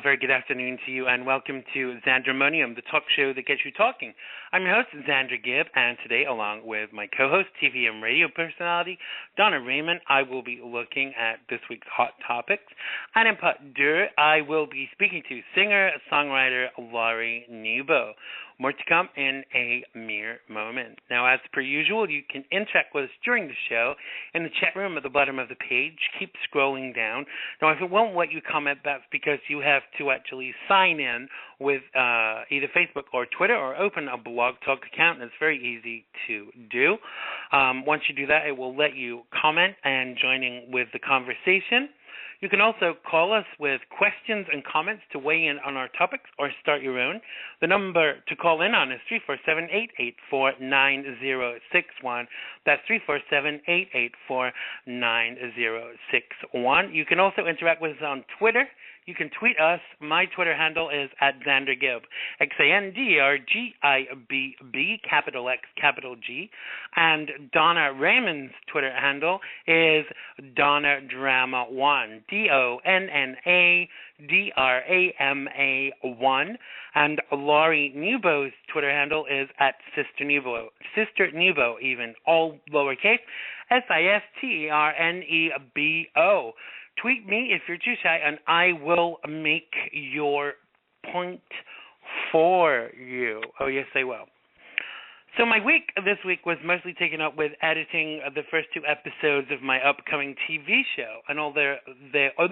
very good afternoon to you, and welcome to Xandermonium, the talk show that gets you talking. I'm your host, Xander Gibb, and today, along with my co-host, TV and radio personality, Donna Raman, I will be looking at this week's hot topics. And in part deux, I will be speaking to singer-songwriter Laurie Nebo. More to come in a mere moment. Now, as per usual, you can interact with us during the show in the chat room at the bottom of the page. Keep scrolling down. Now, if it won't let you comment, that's because you have to actually sign in with either Facebook or Twitter or open a Blog Talk account. It's very easy to do. Once you do that, it will let you comment and join in with the conversation. You can also call us with questions and comments to weigh in on our topics or start your own. The number to call in on is 347-884-9061. That's 347-884-9061. You can also interact with us on Twitter. You can tweet us. My Twitter handle is @XanderGibb, XanderGibb, capital X, capital G. And Donna Raman's Twitter handle is DonnaDrama1, DonnaDrama1. And Laurie Nebo's Twitter handle is @SisterNebo, Sister Nebo even, all lowercase, SisterNebo. Tweet me if you're too shy, and I will make your point for you. Oh, yes, I will. So my week this week was mostly taken up with editing the first two episodes of my upcoming TV show, and although they are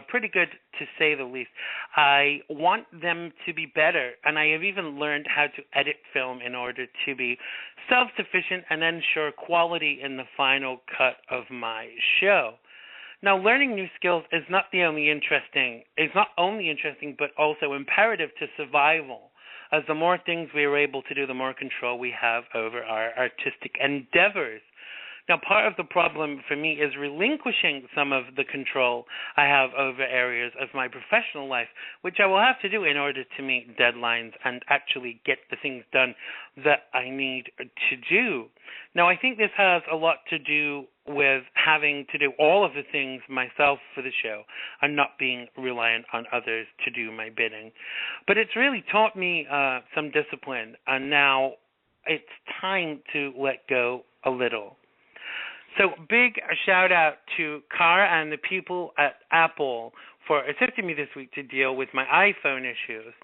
pretty good to say the least, I want them to be better, and I have even learned how to edit film in order to be self-sufficient and ensure quality in the final cut of my show. Now, learning new skills is not only interesting, but also imperative to survival. As the more things we are able to do, the more control we have over our artistic endeavors. Now, part of the problem for me is relinquishing some of the control I have over areas of my professional life, which I will have to do in order to meet deadlines and actually get the things done that I need to do. Now, I think this has a lot to do with having to do all of the things myself for the show and not being reliant on others to do my bidding. But it's really taught me some discipline, and now it's time to let go a little. So big shout out to Cara and the people at Apple for assisting me this week to deal with my iPhone issues.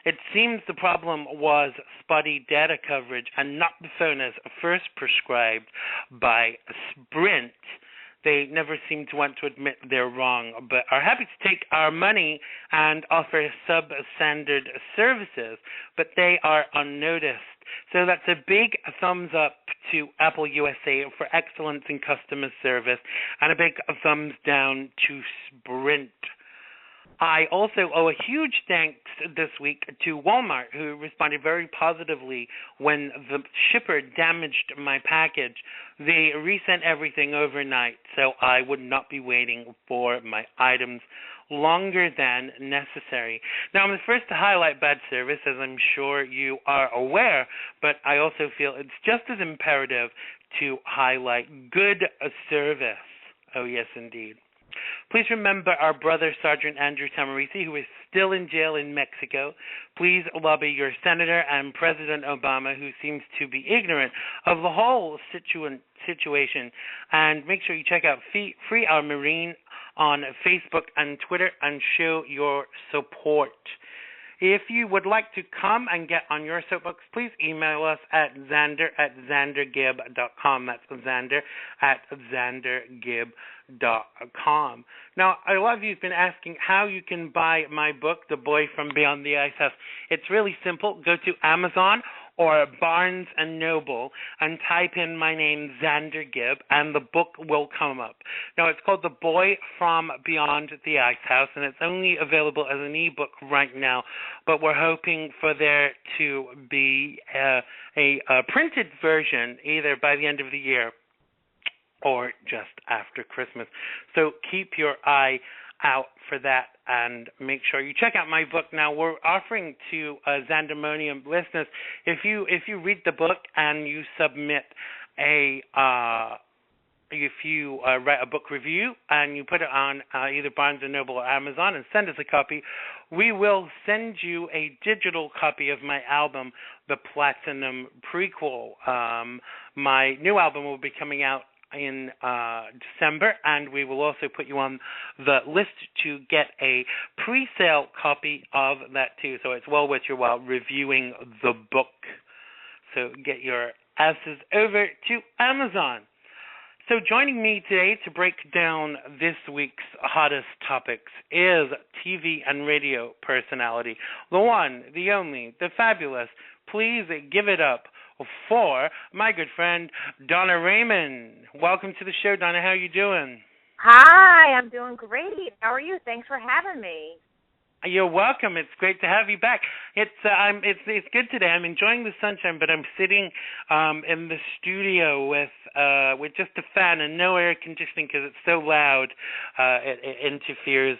It seems the problem was spotty data coverage and not the phone as first prescribed by Sprint. They never seem to want to admit they're wrong, but are happy to take our money and offer substandard services, but they are unnoticed. So that's a big thumbs up to Apple USA for excellence in customer service, and a big thumbs down to Sprint. I also owe a huge thanks this week to Walmart, who responded very positively when the shipper damaged my package. They resent everything overnight, so I would not be waiting for my items longer than necessary. Now, I'm the first to highlight bad service, as I'm sure you are aware, but I also feel it's just as imperative to highlight good service. Oh, yes, indeed. Please remember our brother, Sergeant Andrew Tamarisi, who is still in jail in Mexico. Please lobby your senator and President Obama, who seems to be ignorant of the whole situation. And make sure you check out Free Our Marine on Facebook and Twitter and show your support. If you would like to come and get on your soapbox, please email us at Xander@XanderGibb.com. That's Xander@XanderGibb.com. Now, a lot of you have been asking how you can buy my book, The Boy from Beyond the Ice House. It's really simple. Go to Amazon or Barnes & Noble and type in my name, Xander Gibb, and the book will come up. Now, it's called The Boy from Beyond the Ice House, and it's only available as an ebook right now, but we're hoping for there to be a printed version either by the end of the year or just after Christmas. So keep your eye out for that, and make sure you check out my book. Now, we're offering to Xandermonium listeners, if you read the book and you submit a write a book review and you put it on either Barnes & Noble or Amazon and send us a copy, we will send you a digital copy of my album, The Platinum Prequel. My new album will be coming out in December, and we will also put you on the list to get a pre-sale copy of that too. So it's well worth your while reviewing the book. So get your asses over to Amazon. So joining me today to break down this week's hottest topics is TV and radio personality, the one, the only, the fabulous. Please give it up for my good friend, Donna Raman. Welcome to the show, Donna. How are you doing? Hi, I'm doing great. How are you? Thanks for having me. You're welcome. It's great to have you back. It's good today. I'm enjoying the sunshine, but I'm sitting in the studio with just a fan and no air conditioning because it's so loud. It interferes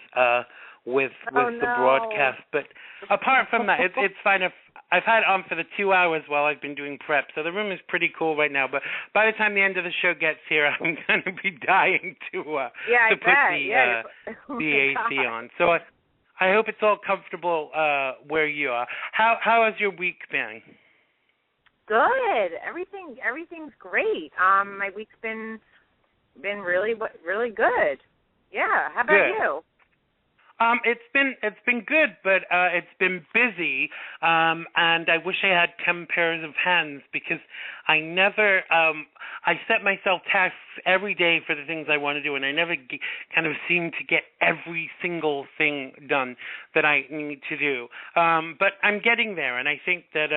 with the broadcast. But apart from that, it's fine. I've had it on for the 2 hours while I've been doing prep, so the room is pretty cool right now. But by the time the end of the show gets here, I'm going to be dying to put the AC on. So I hope it's all comfortable where you are. How has your week been? Good. Everything's great. My week's been really good. Yeah. How about you? It's been good, but it's been busy, and I wish I had 10 pairs of hands because I never I set myself tasks every day for the things I want to do, and I never kind of seem to get every single thing done that I need to do. But I'm getting there, and I think that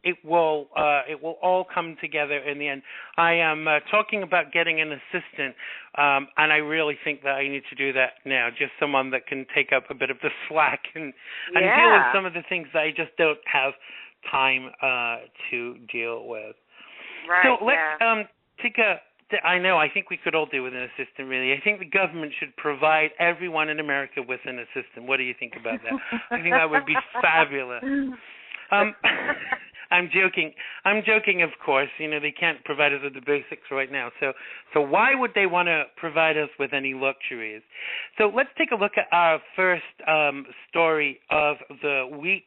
it will all come together in the end. I am talking about getting an assistant, and I really think that I need to do that now, just someone that can take up a bit of the slack and deal with some of the things that I just don't have time to deal with. Right, so let's take I think we could all do with an assistant, really. I think the government should provide everyone in America with an assistant. What do you think about that? I think that would be fabulous. I'm joking, of course. You know, they can't provide us with the basics right now. So why would they want to provide us with any luxuries? So let's take a look at our first story of the week.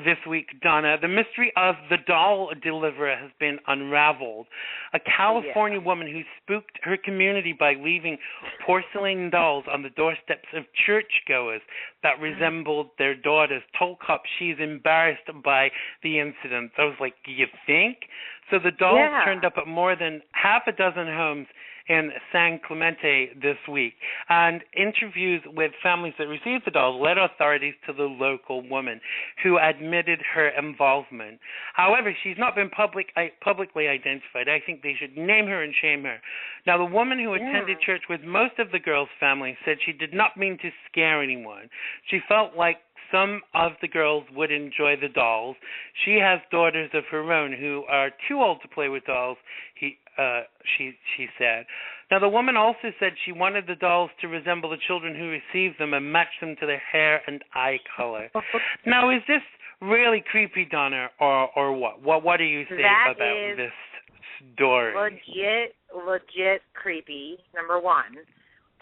This week, Donna, the mystery of the doll deliverer has been unraveled. A California woman who spooked her community by leaving porcelain dolls on the doorsteps of churchgoers that resembled their daughters told cops she's embarrassed by the incident. I was like, you think? So the dolls turned up at more than half a dozen homes in San Clemente this week, and interviews with families that received the dolls led authorities to the local woman who admitted her involvement. However, she's not been publicly identified. I think they should name her and shame her. Now, the woman who attended church with most of the girls' family said she did not mean to scare anyone. She felt like some of the girls would enjoy the dolls. She has daughters of her own who are too old to play with dolls, she said. Now, the woman also said she wanted the dolls to resemble the children who received them and match them to their hair and eye color. Now, is this really creepy, Donna, or what? What do you say about this story? Legit creepy, number one.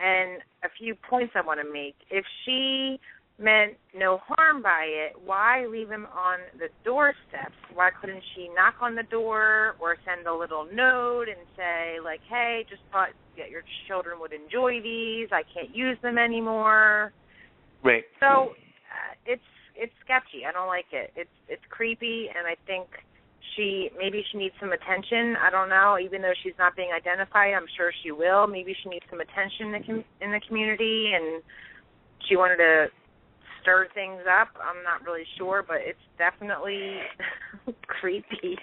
And a few points I want to make. If she meant no harm by it, why leave him on the doorsteps? Why couldn't she knock on the door or send a little note and say, like, hey, just thought that your children would enjoy these. I can't use them anymore. Right. So it's sketchy. I don't like it. It's creepy, and I think maybe she needs some attention. I don't know. Even though she's not being identified, I'm sure she will. Maybe she needs some attention in the community, and she wanted to stir things up. I'm not really sure, but it's definitely creepy.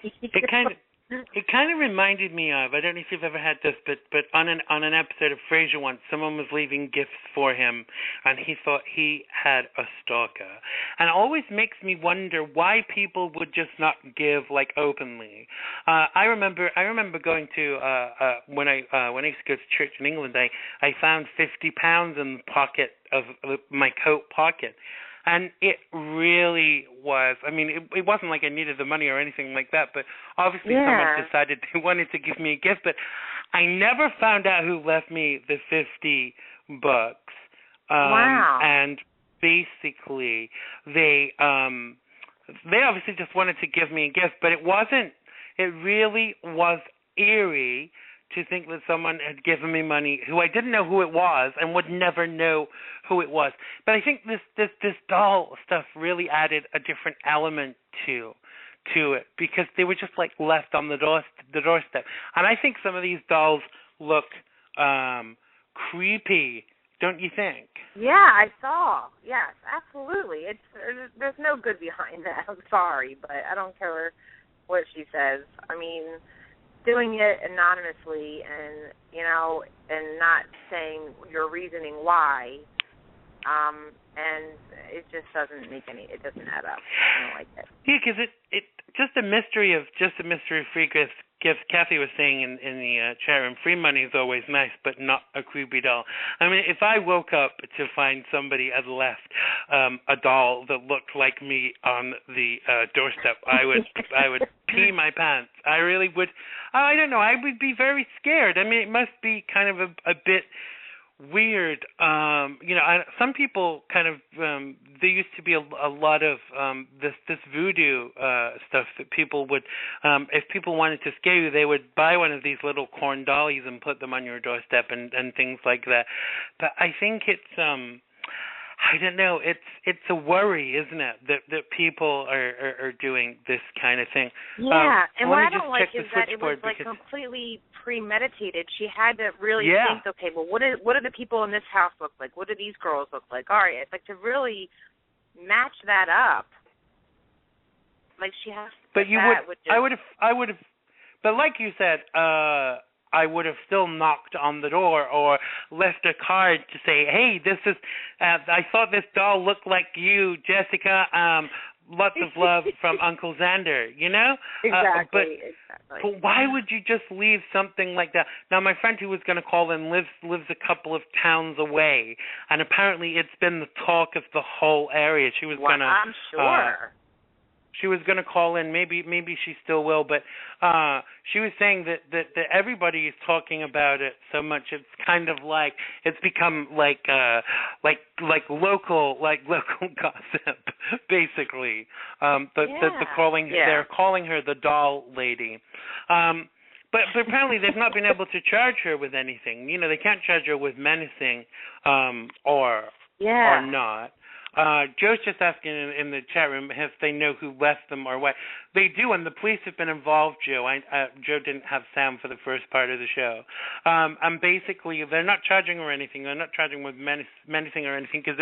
It kind of reminded me of, I don't know if you've ever had this, but on an episode of Frasier once, someone was leaving gifts for him, and he thought he had a stalker. And it always makes me wonder why people would just not give, like, openly. I remember going to when I used to go to church in England, I found £50 in the pocket of my coat pocket. And it really was. I mean, it wasn't like I needed the money or anything like that, but obviously someone decided they wanted to give me a gift. But I never found out who left me the $50. Wow. And basically, they obviously just wanted to give me a gift, but it wasn't. It really was eerie to think that someone had given me money who I didn't know who it was and would never know who it was. But I think this doll stuff really added a different element to it, because they were just like left on the doorstep. And I think some of these dolls look creepy, don't you think? Yeah, I saw. Yes, absolutely. There's no good behind that. I'm sorry, but I don't care what she says. I mean, doing it anonymously and, and not saying your reasoning why, and it just doesn't it doesn't add up. I don't like it. Yeah, because it just a mystery of free gifts. Kathy was saying in the chat room, free money is always nice, but not a creepy doll. I mean, if I woke up to find somebody had left a doll that looked like me on the doorstep, I would pee my pants. I really would. I don't know. I would be very scared. I mean, it must be kind of a bit weird. Some people kind of there used to be a lot of this voodoo stuff that people would, if people wanted to scare you, they would buy one of these little corn dollies and put them on your doorstep and things like that. But I think it's I don't know, it's a worry, isn't it, that people are doing this kind of thing. Yeah, and what I don't like is that it was like completely premeditated. She had to really think, okay, well, what do the people in this house look like? What do these girls look like? All right, it's like to really match that up. Like she has to. But I would have. But like you said, I would have still knocked on the door or left a card to say, hey, this is, I thought this doll looked like you, Jessica. Lots of love from Uncle Xander, Exactly. But why would you just leave something like that? Now, my friend who was going to call in lives a couple of towns away, and apparently it's been the talk of the whole area. She was going to... I'm sure. She was going to call in. Maybe she still will. But she was saying that everybody is talking about it so much. It's kind of like it's become like local gossip, basically. They're calling her the doll lady. But apparently they've not been able to charge her with anything. They can't charge her with menacing or not. Joe's just asking in the chat room if they know who left them or what. They do, and the police have been involved, Joe. Joe didn't have sound for the first part of the show. And basically, they're not charging her anything. They're not charging with menacing or anything because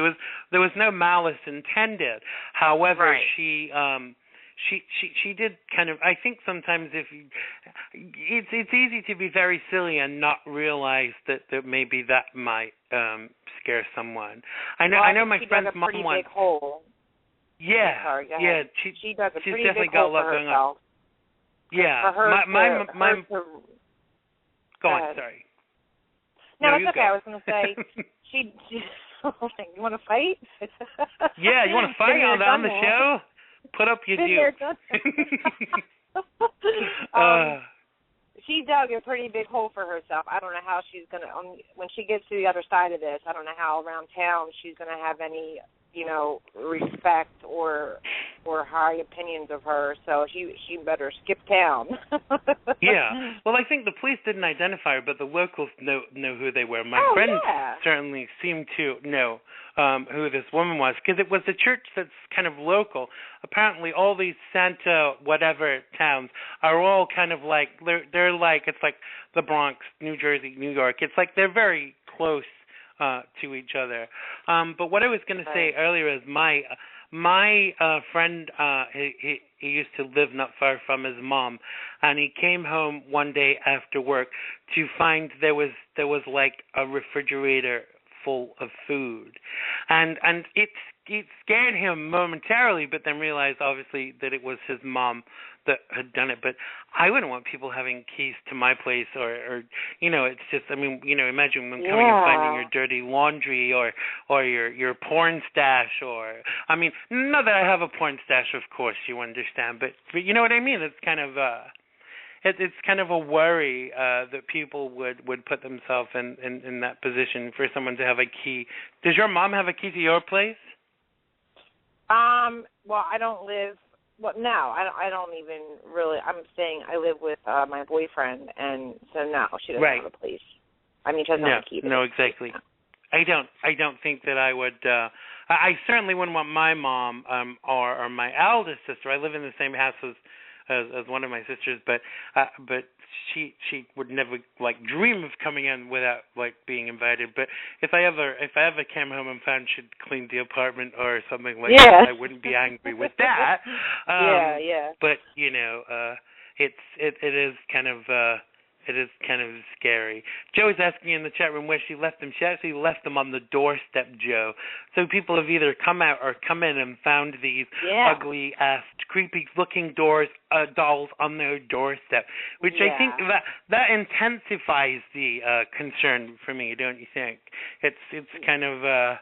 there was no malice intended. However, She did kind of. I think sometimes it's easy to be very silly and not realize that maybe that might scare someone. I know my friend's mom wants. She dug a pretty big hole. Yeah, sorry, she dug a pretty definitely big got hole a lot for going herself. on. Yeah, my go on. Sorry. No, it's okay. I was going to say she. You want to fight? Yeah, you want to fight on the show? Put up your dukes. She dug a pretty big hole for herself. I don't know how she's going to, when she gets to the other side of this, I don't know how around town she's going to have any, respect or high opinions of her. So she better skip town. Yeah. Well, I think the police didn't identify her, but the locals know who they were. My friend certainly seemed to know who this woman was, because it was a church that's kind of local. Apparently, all these Santa whatever towns are all kind of like they're like, it's like the Bronx, New Jersey, New York. It's like they're very close to each other. But what I was going to say earlier is my friend, he used to live not far from his mom, and he came home one day after work to find there was like a refrigerator full of food, and it it scared him momentarily, but then realized obviously that it was his mom that had done it. But I wouldn't want people having keys to my place, or it's just, I mean, imagine them coming and finding your dirty laundry or your porn stash, or, I mean, not that I have a porn stash, of course, you understand, but you know what I mean? It's kind of it's kind of a worry that people would put themselves in that position for someone to have a key. Does your mom have a key to your place? Well, I don't live. Well, no, I don't even really. I'm saying I live with my boyfriend, and so no, she doesn't have a place. I mean, she doesn't have a key. No, exactly. I don't think that I would. I certainly wouldn't want my mom or my eldest sister. I live in the same house as one of my sisters, but she would never dream of coming in without being invited. But if I ever came home and found she'd cleaned the apartment or something like that, I wouldn't be angry with that. But it is kind of scary. Joe is asking in the chat room where she left them. She actually left them on the doorstep, Joe. So people have either come out or come in and found these ugly-ass, creepy-looking dolls on their doorstep, which I think that intensifies the concern for me, don't you think? It's kind of...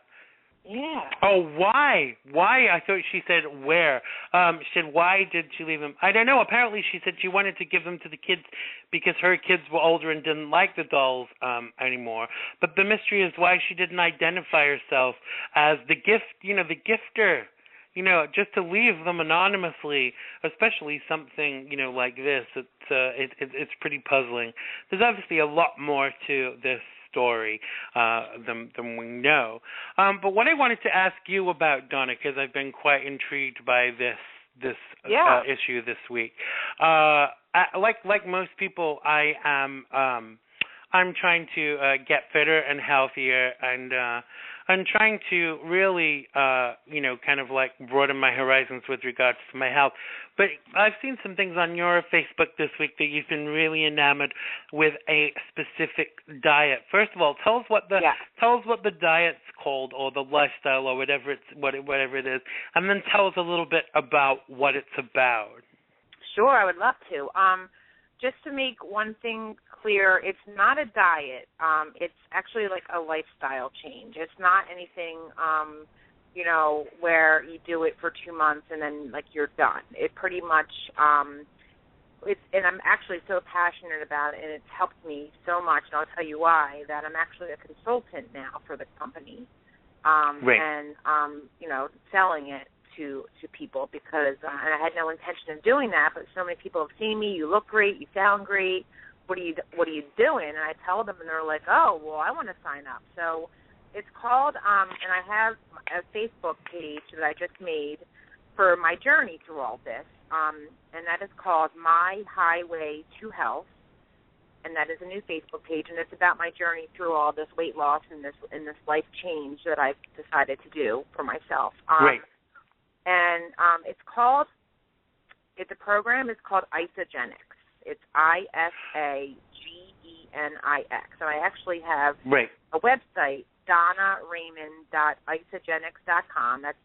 Oh, why? Why? I thought she said where. She said, why did she leave them? I don't know. Apparently she said she wanted to give them to the kids because her kids were older and didn't like the dolls anymore. But the mystery is why she didn't identify herself as the gifter. Just to leave them anonymously, especially something, like this, it's pretty puzzling. There's obviously a lot more to this story than we know. But what I wanted to ask you about, Donna, because I've been quite intrigued by this issue this week. Like most people, I'm trying to get fitter and healthier, and I'm trying to really, kind of broaden my horizons with regards to my health. But I've seen some things on your Facebook this week that you've been really enamored with a specific diet. First of all, tell us what the diet's called, or the lifestyle, or whatever it is, and then tell us a little bit about what it's about. Sure, I would love to. Just to make one thing clear, it's not a diet. It's actually like a lifestyle change. It's not anything, where you do it for 2 months and then you're done. It pretty much, and I'm actually so passionate about it, and it's helped me so much, and I'll tell you why, that I'm actually a consultant now for the company, and selling it to people, because and I had no intention of doing that, but so many people have seen me. You look great, you sound great. What are you doing? And I tell them, and they're like, oh, well, I want to sign up. So it's called, and I have a Facebook page that I just made for my journey through all this, and that is called My Highway to Health, and that is a new Facebook page, and it's about my journey through all this weight loss and this life change that I've decided to do for myself. And the program is called Isagenix. It's ISAGENIX. And I actually have a website, DonnaRaman.isagenix.com. That's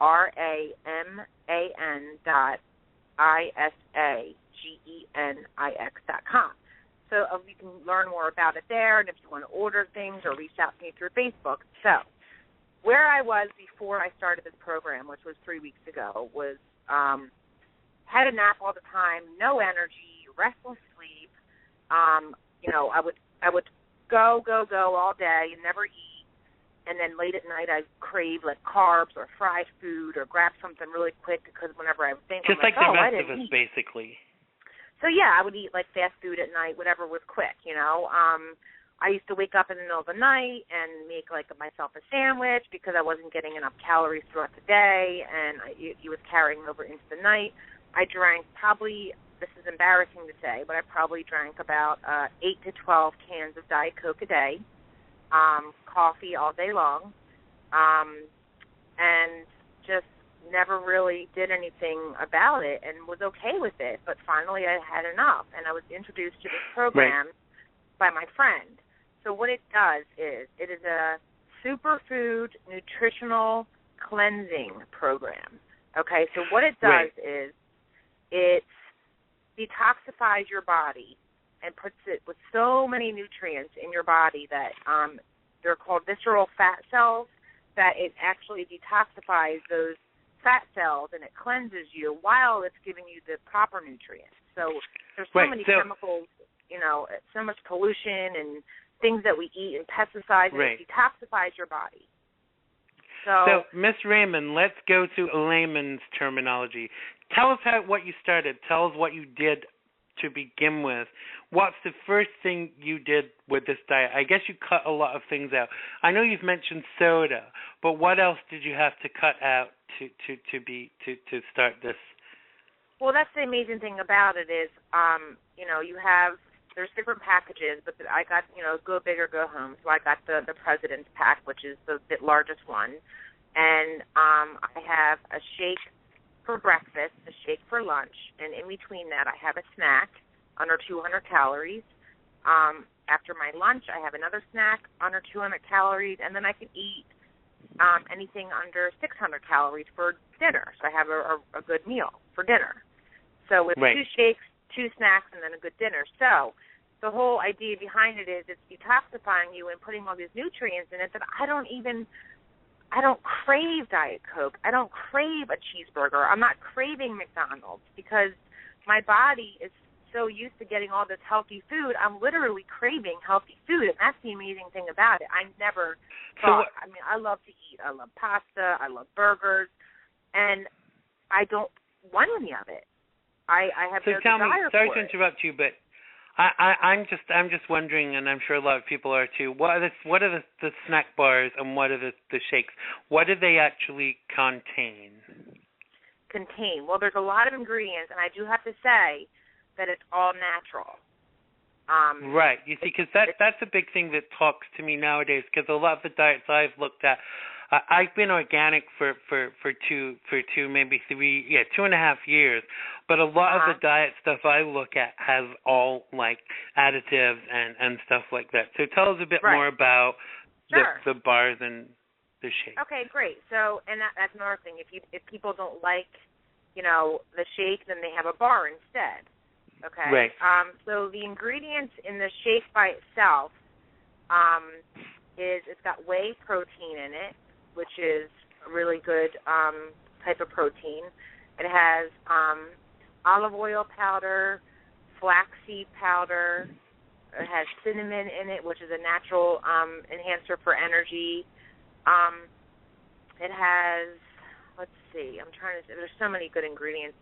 DonnaRaman.ISAGENIX.com. So you can learn more about it there, and if you want to order things or reach out to me through Facebook. So where I was before I started this program, which was 3 weeks ago, was had a nap all the time, no energy, restless sleep. I would go all day and never eat, and then late at night I'd crave carbs or fried food or grab something really quick, because whenever I would think, just like the rest of us, basically. So I would eat fast food at night, whatever was quick, I used to wake up in the middle of the night and make myself a sandwich because I wasn't getting enough calories throughout the day, and it was carrying over into the night. I drank probably, this is embarrassing to say, but I probably drank about 8 to 12 cans of Diet Coke a day, coffee all day long, and just never really did anything about it and was okay with it. But finally I had enough, and I was introduced to this program by my friend. So what it does is it is a superfood nutritional cleansing program. Okay, so what it does is it detoxifies your body and puts it with so many nutrients in your body that they're called visceral fat cells, that it actually detoxifies those fat cells and it cleanses you while it's giving you the proper nutrients. So there's so many chemicals, so much pollution and things that we eat and pesticides, and it detoxifies your body. So Miss Raman, let's go to layman's terminology. Tell us what you started. Tell us what you did to begin with. What's the first thing you did with this diet? I guess you cut a lot of things out. I know you've mentioned soda, but what else did you have to cut out to start this? Well, that's the amazing thing about it is, there's different packages, but I got, go big or go home. So I got the President's Pack, which is the largest one. And I have a shake for breakfast, a shake for lunch, and in between that I have a snack under 200 calories. After my lunch, I have another snack under 200 calories, and then I can eat anything under 600 calories for dinner. So I have a good meal for dinner. So with 2 shakes, 2 snacks, and then a good dinner. So the whole idea behind it is it's detoxifying you and putting all these nutrients in it that I don't crave Diet Coke. I don't crave a cheeseburger. I'm not craving McDonald's because my body is so used to getting all this healthy food. I'm literally craving healthy food, and that's the amazing thing about it. I never thought, I love to eat. I love pasta. I love burgers, and I don't want any of it. I have no desire for it. So tell me, sorry to interrupt you, but I'm just wondering, and I'm sure a lot of people are too. What are the snack bars and what are the shakes? What do they actually contain? Well, there's a lot of ingredients, and I do have to say that it's all natural. Right. You see, because that's a big thing that talks to me nowadays. Because a lot of the diets I've looked at, I've been organic for 2.5 years. But a lot of the diet stuff I look at has all like additives and stuff like that. So tell us a bit more about the bars and the shake. Okay, great. So, and that's another thing. If people don't like, the shake, then they have a bar instead. Okay. Right. So the ingredients in the shake by itself is it's got whey protein in it, which is a really good type of protein. It has olive oil powder, flaxseed powder. It has cinnamon in it, which is a natural enhancer for energy. It has, there's so many good ingredients.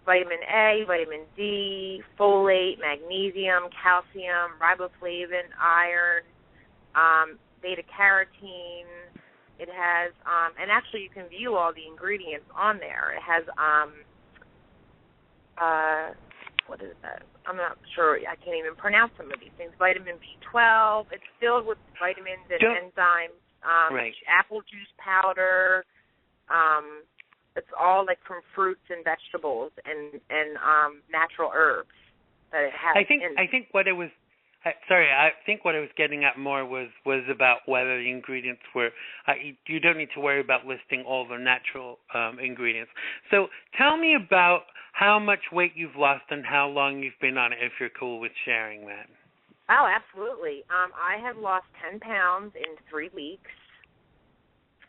Vitamin A, vitamin D, folate, magnesium, calcium, riboflavin, iron, beta-carotene. It has, and actually you can view all the ingredients on there. It has, what is that? I'm not sure. I can't even pronounce some of these things. Vitamin B12. It's filled with vitamins and enzymes. Apple juice powder. It's all like from fruits and vegetables and natural herbs that it has. I think what I was getting at more was about whether the ingredients were. You don't need to worry about listing all the natural ingredients. So tell me about how much weight you've lost and how long you've been on it, if you're cool with sharing that. Oh, absolutely. I have lost 10 pounds in 3 weeks,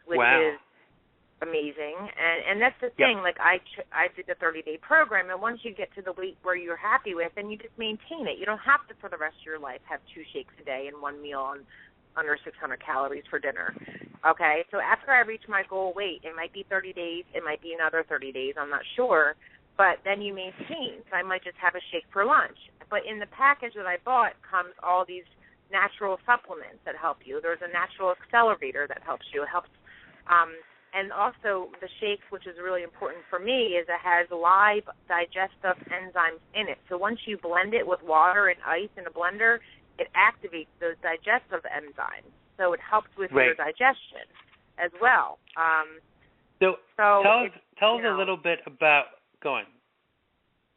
which is amazing. And that's the thing. Like I did the 30-day program, and once you get to the weight where you're happy with, then you just maintain it. You don't have to, for the rest of your life, have 2 shakes a day and 1 meal on under 600 calories for dinner. Okay? So after I reach my goal weight, it might be 30 days, it might be another 30 days, I'm not sure, but then you maintain. So I might just have a shake for lunch. But in the package that I bought comes all these natural supplements that help you. There's a natural accelerator that helps you. It helps and also the shakes, which is really important for me, is it has live digestive enzymes in it. So once you blend it with water and ice in a blender, it activates those digestive enzymes. So it helps with your digestion as well. So tell us a little bit about, go on.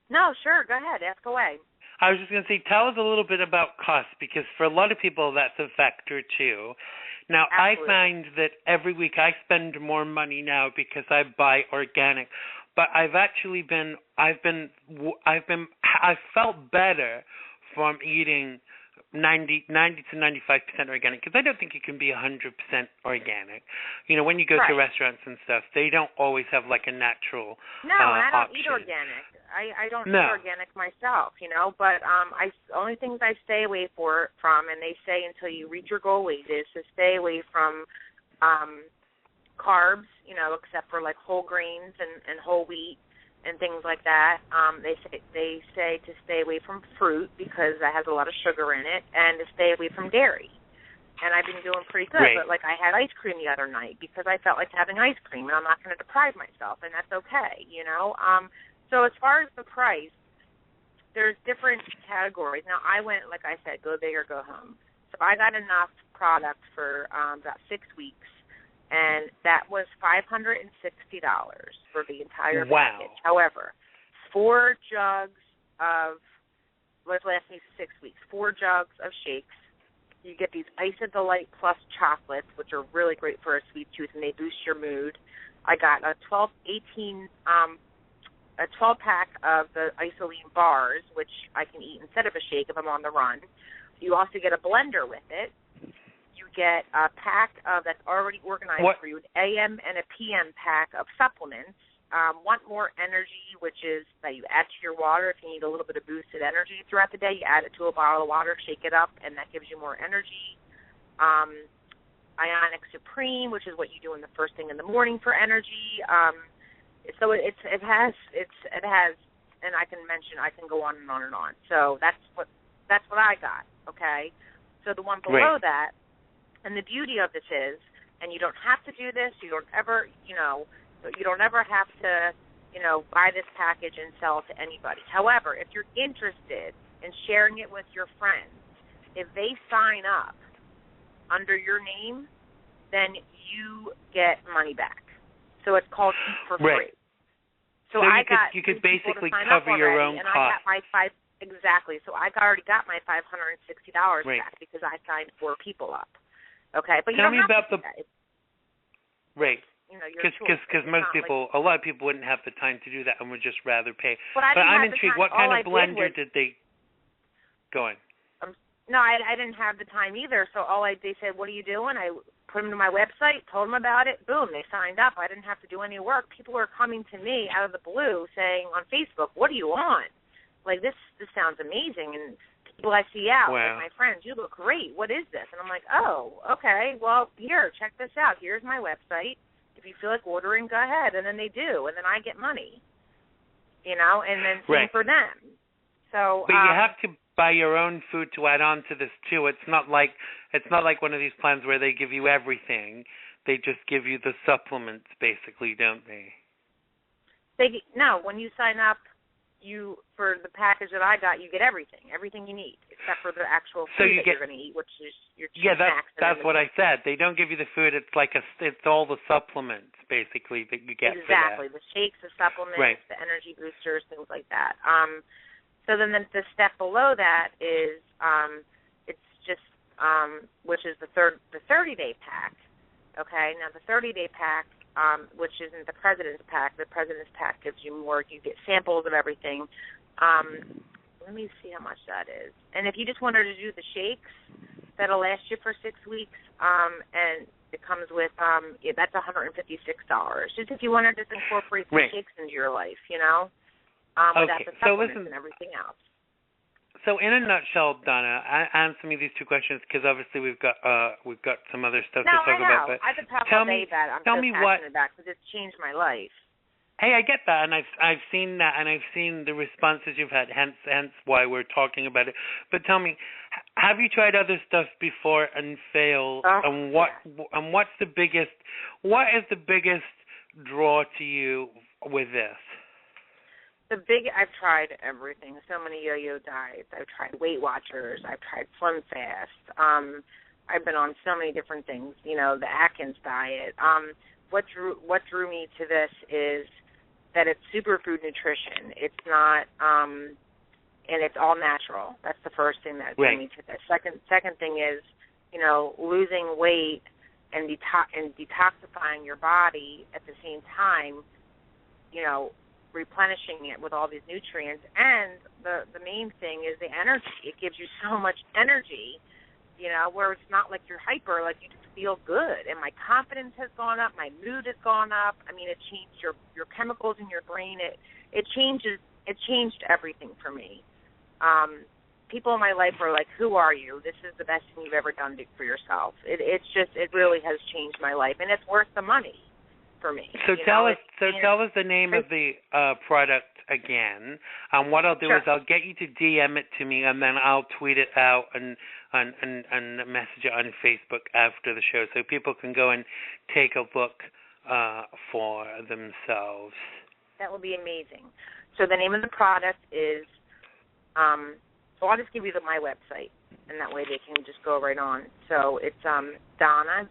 No, sure, go ahead, ask away. I was just going to say, tell us a little bit about cost, because for a lot of people that's a factor too. Now, Absolutely. I find that every week I spend more money now because I buy organic, but I've felt better from eating 90 to 95% organic, because I don't think it can be 100% organic. You know, when you go to restaurants and stuff, they don't always have like a natural No, and I don't option. eat organic. I don't eat organic myself, you know, but only things I stay away from, and they say until you reach your goal weight, is to stay away from carbs, you know, except for like whole grains and whole wheat and things like that. They say to stay away from fruit because that has a lot of sugar in it, and to stay away from dairy. And I've been doing pretty good, but like I had ice cream the other night because I felt like having ice cream, and I'm not going to deprive myself, and that's okay, you know. So as far as the price, there's different categories. Now I went, like I said, go big or go home. So I got enough product for about 6 weeks, and that was $560 for the entire package. However, 4 jugs of, let's last me 6 weeks, 4 jugs of shakes. You get these Ice of Delight Plus chocolates, which are really great for a sweet tooth, and they boost your mood. I got a 12-pack of the Isoline bars, which I can eat instead of a shake if I'm on the run. You also get a blender with it. You get a pack that's already organized for you, an AM and a PM pack of supplements. Want More Energy, which is that you add to your water if you need a little bit of boosted energy throughout the day. You add it to a bottle of water, shake it up, and that gives you more energy. Ionic Supreme, which is what you do in the first thing in the morning for energy. So it has, and I can go on and on and on. So that's what I got. Okay. So the one below that, and the beauty of this is, and you don't have to do this. You don't ever have to, buy this package and sell it to anybody. However, if you're interested in sharing it with your friends, if they sign up under your name, then you get money back. So it's called Eat for Free. So you could basically cover your own costs. Exactly. So I already got my $560 back because I signed 4 people up. Okay, but tell me about the because most people, a lot of people wouldn't have the time to do that and would just rather pay. But I'm intrigued. What kind of blender did they go in? No, I didn't have the time either. So they said, "What are you doing?" I put them to my website, told them about it. Boom, they signed up. I didn't have to do any work. People were coming to me out of the blue saying on Facebook, "What are you on? Like this sounds amazing." And people I see out, like my friends, "You look great. What is this?" And I'm like, "Oh, okay. Well, here, check this out. Here's my website. If you feel like ordering, go ahead." And then they do, and then I get money. And then same for them. So, but you have to buy your own food to add on to this too. It's not like one of these plans where they give you everything. They just give you the supplements, basically, don't they? No. When you sign up, for the package that I got, you get everything you need, except for the actual food you're going to eat, which is your snacks. That's what I said. They don't give you the food. It's like it's all the supplements basically that you get. Exactly, the shakes, the supplements, the energy boosters, things like that. So then the step below that is it's just which is the 30-day pack. Okay, now the 30-day pack, which isn't the President's pack. The President's pack gives you more. You get samples of everything. Let me see how much that is. And if you just wanted to do the shakes, that'll last you for 6 weeks. And it comes with that's $156. Just if you wanted to incorporate some shakes into your life, without the supplements and everything else. So in a nutshell, Donna, answer me these 2 questions because obviously we've got some other stuff to talk about. But I could talk all day about it. I'm so passionate about it because it's changed my life. Hey, I get that, and I've seen that, and I've seen the responses you've had. Hence why we're talking about it. But tell me, have you tried other stuff before and failed? And what is the biggest draw to you with this? I've tried everything. So many yo-yo diets. I've tried Weight Watchers. I've tried Slim Fast. I've been on so many different things. The Atkins diet. What drew me to this is that it's superfood nutrition. It's not and it's all natural. That's the first thing that right. drew me to this. Second thing is, losing weight and detoxifying your body at the same time, replenishing it with all these nutrients. And the main thing is the energy. It gives you so much energy, where it's not like you're hyper, like you just feel good. And my confidence has gone up. My mood has gone up. I mean, it changed your chemicals in your brain. It changed everything for me. People in my life are like, who are you? This is the best thing you've ever done for yourself. It really has changed my life, and it's worth the money for me. So tell us the name of the product again. What I'll do is I'll get you to DM it to me, and then I'll tweet it out and message it on Facebook after the show, so people can go and take a look for themselves. That would be amazing. So the name of the product is, so I'll just give you my website, and that way they can just go right on. So it's Donna, DONNA,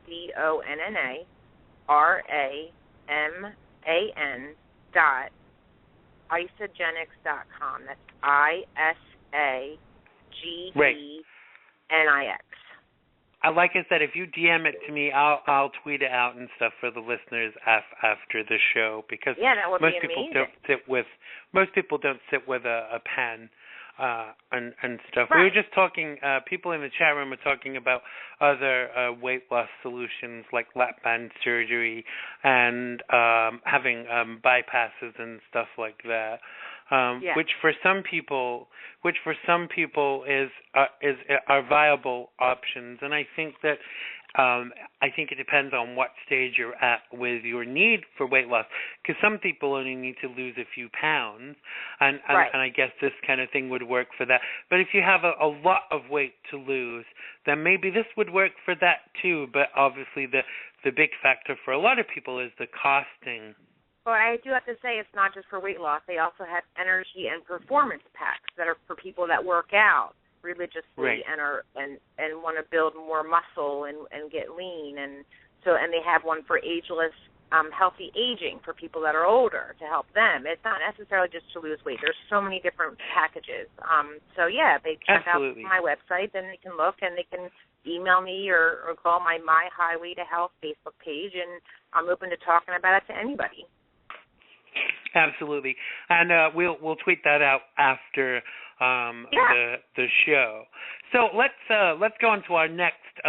RAMAN.isagenics.com. That's ISAGENIX. Like I said, if you DM it to me, I'll tweet it out and stuff for the listeners after the show, because that would most be people amazing. don't sit with a pen and stuff. Right. We were just talking. People in the chat room are talking about other weight loss solutions like lap band surgery and having bypasses and stuff like that. Which for some people are viable options, and I think that it depends on what stage you're at with your need for weight loss, because some people only need to lose a few pounds, and I guess this kind of thing would work for that. But if you have a lot of weight to lose, then maybe this would work for that too. But obviously the big factor for a lot of people is the costing. Well, I do have to say it's not just for weight loss. They also have energy and performance packs that are for people that work out religiously and want to build more muscle and get lean, and they have one for ageless healthy aging for people that are older to help them. It's not necessarily just to lose weight. There's so many different packages. They check Absolutely. out my website, then they can look, and they can email me or call my Highway to Health Facebook page, and I'm open to talking about it to anybody. Absolutely, and we'll tweet that out after the show. So let's go on to our next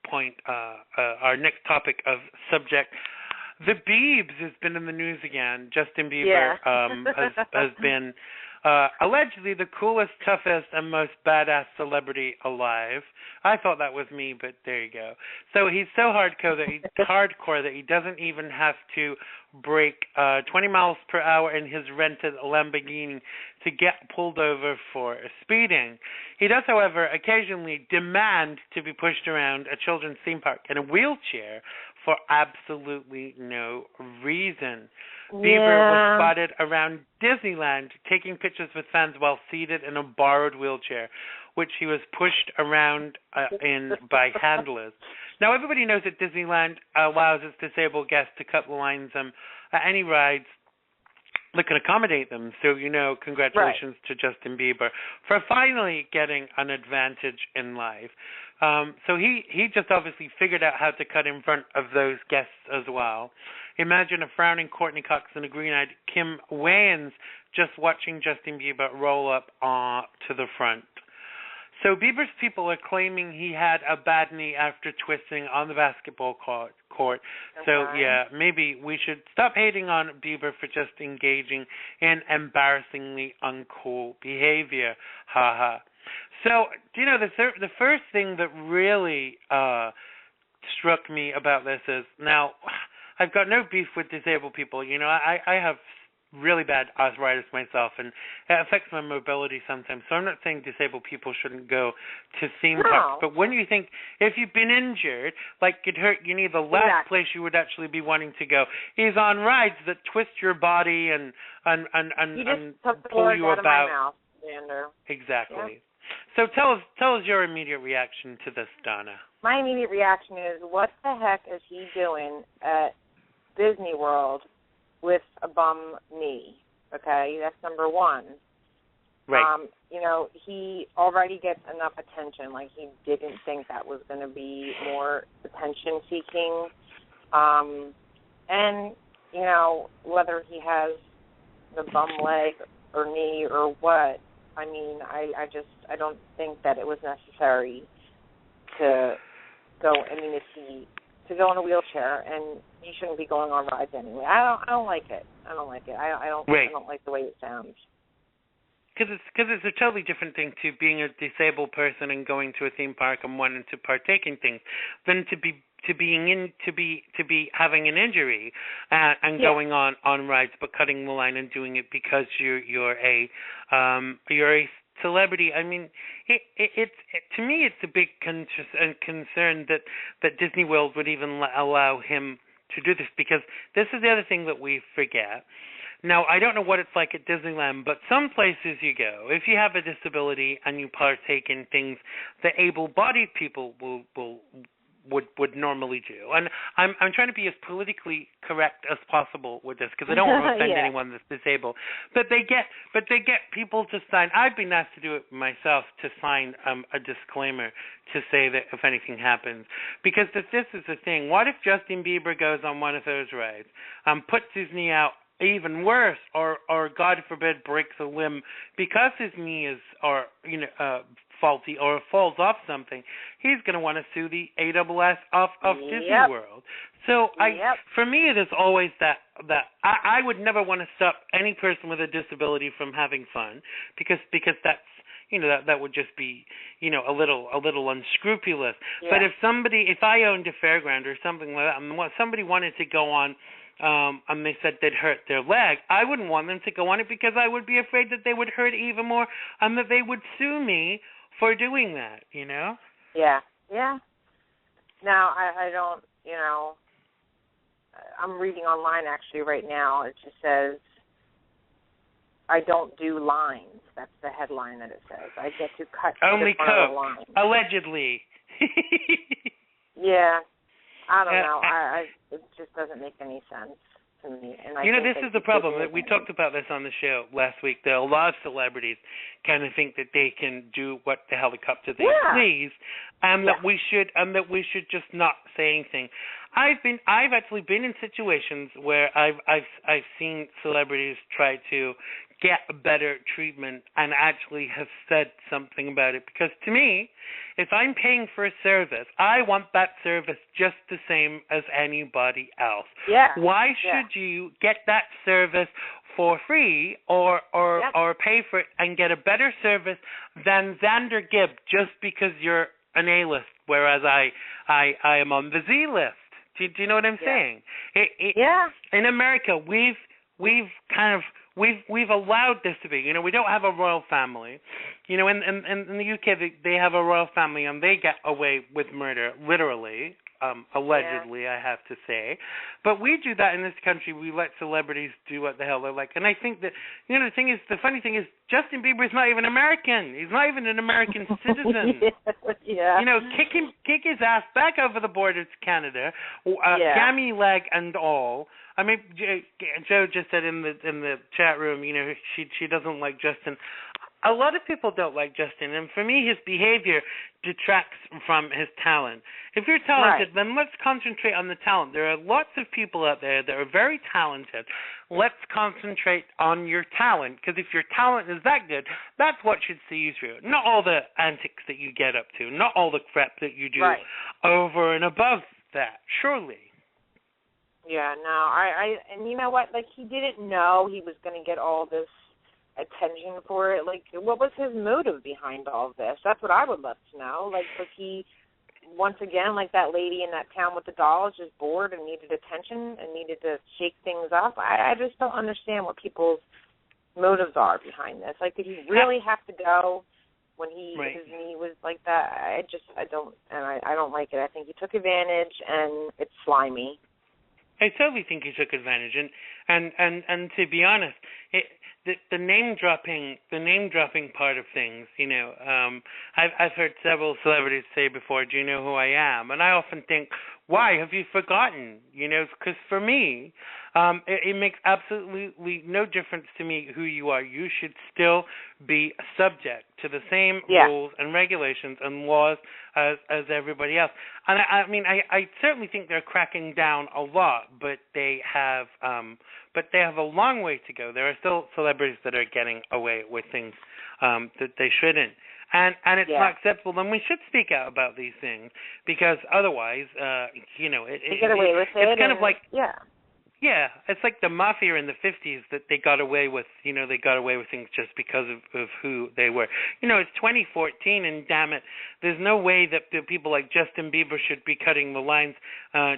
point, our next topic of subject. The Biebs has been in the news again. Justin Bieber has been allegedly the coolest, toughest, and most badass celebrity alive. I thought that was me, but there you go. So he's so hardcore that he doesn't even have to break 20 miles per hour in his rented Lamborghini to get pulled over for speeding. He does, however, occasionally demand to be pushed around a children's theme park in a wheelchair for absolutely no reason. Bieber was spotted around Disneyland taking pictures with fans while seated in a borrowed wheelchair, which he was pushed around in by handlers. Now, everybody knows that Disneyland allows its disabled guests to cut the lines at any rides that can accommodate them. So, congratulations to Justin Bieber for finally getting an advantage in life. So he just obviously figured out how to cut in front of those guests as well. Imagine a frowning Courtney Cox and a green-eyed Kim Wayans just watching Justin Bieber roll up to the front. So Bieber's people are claiming he had a bad knee after twisting on the basketball court. So, maybe we should stop hating on Bieber for just engaging in embarrassingly uncool behavior. Ha ha. So, the first thing that really struck me about this is, now, I've got no beef with disabled people. I have really bad arthritis myself, and it affects my mobility sometimes. So I'm not saying disabled people shouldn't go to theme parks, but when you think, if you've been injured, like it hurt your knee, the last place you would actually be wanting to go is on rides that twist your body and pull you about. My mouth, Xander. Exactly. Yeah. So tell us your immediate reaction to this, Donna. My immediate reaction is, what the heck is he doing at Disney World with a bum knee? Okay, that's number one. Right. he already gets enough attention. Like, he didn't think that was going to be more attention-seeking. And, whether he has the bum leg or knee or what, I mean, I don't think that it was necessary to go, to go in a wheelchair, and he shouldn't be going on rides anyway. I don't like it. I don't like the way it sounds. Because it's a totally different thing to being a disabled person and going to a theme park and wanting to partake in things than to be having an injury and going on rides, but cutting the line and doing it because you're a celebrity. I mean, it's to me it's a big concern that Disney World would even allow him to do this, because this is the other thing that we forget. Now, I don't know what it's like at Disneyland, but some places you go, if you have a disability and you partake in things that able-bodied people would normally do. And I'm trying to be as politically correct as possible with this, because I don't want to offend anyone that's disabled. But they get people to sign. I've been asked to do it myself, to sign a disclaimer to say that if anything happens, because this is the thing. What if Justin Bieber goes on one of those rides, puts his knee out, even worse, or God forbid breaks a limb because his knee is faulty or falls off something? He's going to want to sue the ASS of Disney World. So for me, it is always that I would never want to stop any person with a disability from having fun, because that's that would just be a little unscrupulous. Yeah. But if I owned a fairground or something like that, and somebody wanted to go on, and they said they'd hurt their leg, I wouldn't want them to go on it, because I would be afraid that they would hurt even more and that they would sue me for doing that, Yeah. Now, I don't, I'm reading online actually right now. It just says, I don't do lines. That's the headline that it says. I get to cut only coke, lines. Allegedly. Yeah. I don't know. It just doesn't make any sense to me. And this is the problem. We talked about this on the show last week. That a lot of celebrities kind of think that they can do what the helicopter they please, and that we should just not say anything. I've actually been in situations where I've seen celebrities try to get better treatment and actually have said something about it. Because to me, if I'm paying for a service, I want that service just the same as anybody else. Yeah. Why should you get that service for free or pay for it and get a better service than Xander Gibb just because you're an A-list, whereas I am on the Z-list? Do you know what I'm saying? In America, we've allowed this to be. We don't have a royal family. In the UK, they have a royal family, and they get away with murder, literally, allegedly, I have to say. But we do that in this country. We let celebrities do what the hell they like. And I think that, the funny thing is, Justin Bieber is not even American. He's not even an American citizen. Kick his ass back over the border to Canada, gammy leg and all. I mean, Joe just said in the chat room, she doesn't like Justin. A lot of people don't like Justin, and for me, his behavior detracts from his talent. If you're talented, then let's concentrate on the talent. There are lots of people out there that are very talented. Let's concentrate on your talent, because if your talent is that good, that's what should see you through. Not all the antics that you get up to, not all the crap that you do over and above that, surely. Yeah, no, and you know what? Like, he didn't know he was going to get all this attention for it. Like, what was his motive behind all of this? That's what I would love to know. Like, was he, once again, like that lady in that town with the dolls, just bored and needed attention and needed to shake things up? I just don't understand what people's motives are behind this. Like, did he really have to go when his knee was like that? I don't like it. I think he took advantage, and it's slimy. I totally think he took advantage, and to be honest, the name dropping part of things, I've heard several celebrities say before, "Do you know who I am?" And I often think, Why have you forgotten? Because for me, it makes absolutely no difference to me who you are. You should still be subject to the same rules and regulations and laws as everybody else. And I certainly think they're cracking down a lot, but they have a long way to go. There are still celebrities that are getting away with things that they shouldn't. And it's not acceptable, and we should speak out about these things, because otherwise, they get away with it. It's kind of like it's like the mafia in the 50s that they got away with. They got away with things just because of who they were. It's 2014, and damn it, there's no way that the people like Justin Bieber should be cutting the lines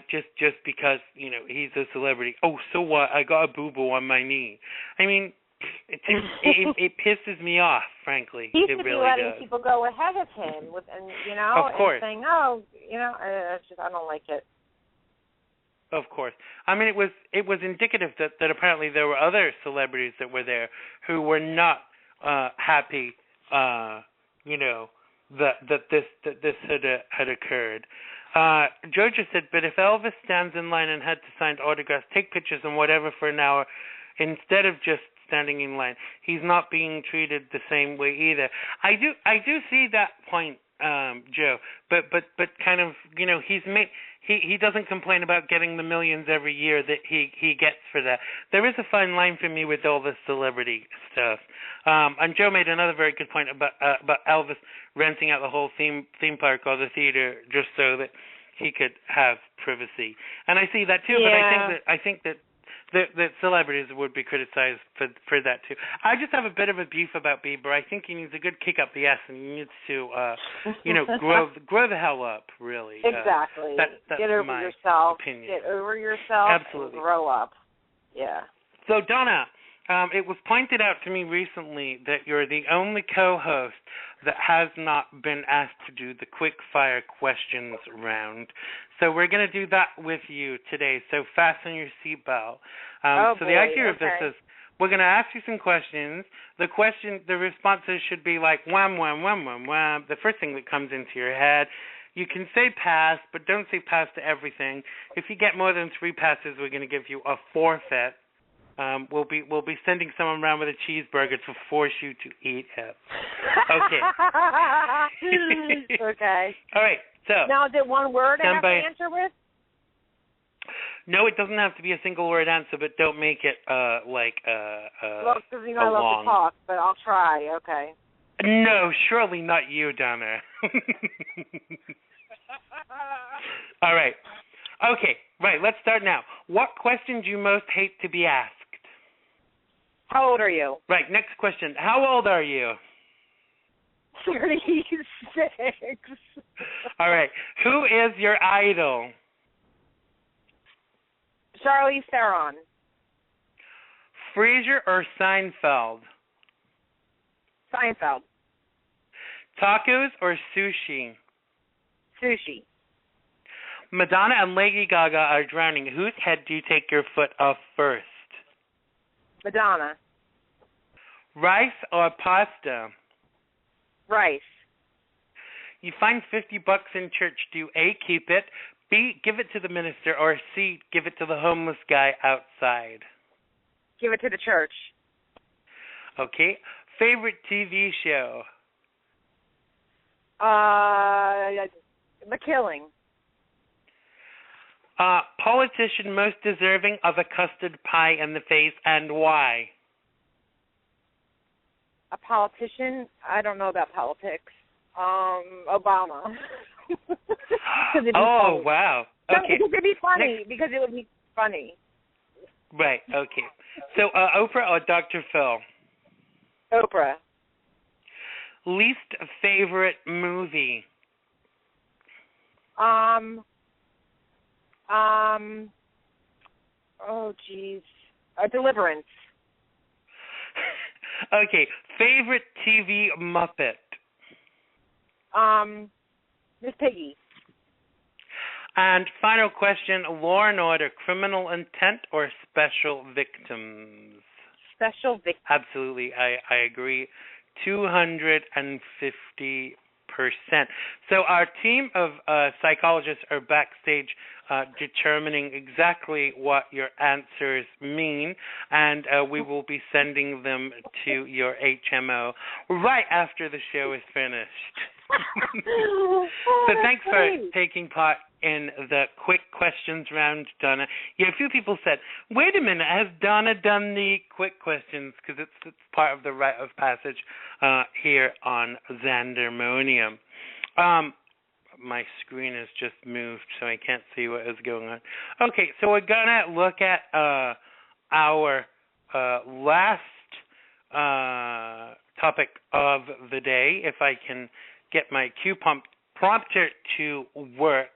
just because he's a celebrity. Oh, so what? I got a boo-boo on my knee. I mean. It pisses me off, frankly. He should be letting people go ahead of him, of course. And saying, it's just, I don't like it. Of course. I mean, it was indicative that apparently there were other celebrities that were there who were not happy, that this had occurred. Georgia said, but if Elvis stands in line and had to sign autographs, take pictures and whatever for an hour, instead of just standing in line, he's not being treated the same way either. I do see that point, Joe, but kind of, he doesn't complain about getting the millions every year that he gets for that. There is a fine line for me with all this celebrity stuff. And Joe made another very good point about Elvis renting out the whole theme park or the theater just so that he could have privacy. And I see that too, but I think that celebrities would be criticized for that too. I just have a bit of a beef about Bieber. I think he needs a good kick up the ass, and he needs to, grow the hell up, really. Exactly. That's Get over my yourself. opinion. Get over yourself. Absolutely. And grow up. Yeah. So Donna, it was pointed out to me recently that you're the only co-host that has not been asked to do the quick fire questions round. So we're going to do that with you today. So fasten your seatbelt. So the idea of this is we're going to ask you some questions. The responses should be like wham, wham, wham, wham, wham. The first thing that comes into your head. You can say pass, but don't say pass to everything. If you get more than 3 passes, we're going to give you a forfeit. We'll be sending someone around with a cheeseburger to force you to eat it. Okay. Okay. All right. So now, is it one word I have to answer with? No, it doesn't have to be a single word answer, but don't make it well, because I love to talk, but I'll try. Okay. No, surely not you, Donna. All right. Okay. Right. Let's start now. What question do you most hate to be asked? How old are you? Right. Next question. How old are you? 36. All right. Who is your idol? Charlize Theron. Frasier or Seinfeld? Seinfeld. Tacos or sushi? Sushi. Madonna and Lady Gaga are drowning. Whose head do you take your foot off first? Madonna. Rice or pasta? Rice. You find $50 in church. Do you A, keep it, B, give it to the minister, or C, give it to the homeless guy outside? Give it to the church. Okay. Favorite TV show? The Killing. Politician most deserving of a custard pie in the face, and why? A politician? I don't know about politics. Obama. Oh, wow. Okay. Because it'd be funny. Because it would be funny. Right, okay. So, Oprah or Dr. Phil? Oprah. Least favorite movie? Oh, geez. Deliverance. Okay. Favorite TV Muppet? Miss Piggy. And final question, Law and Order, Criminal Intent or Special Victims? Special Victims. Absolutely, I agree. 250%. So our team of psychologists are backstage determining exactly what your answers mean, and we will be sending them to your HMO right after the show is finished. So thanks for taking part in the quick questions round, Donna. Yeah, a few people said, wait a minute, has Donna done the quick questions? Because it's part of the rite of passage here on Xandermonium. My screen has just moved, so I can't see what is going on. Okay, so we're going to look at our last topic of the day, if I can get my Q prompter to work.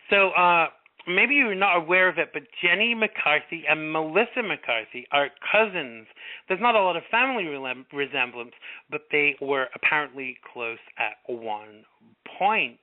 So maybe you're not aware of it, but Jenny McCarthy and Melissa McCarthy are cousins. There's not a lot of family resemblance, but they were apparently close at one point.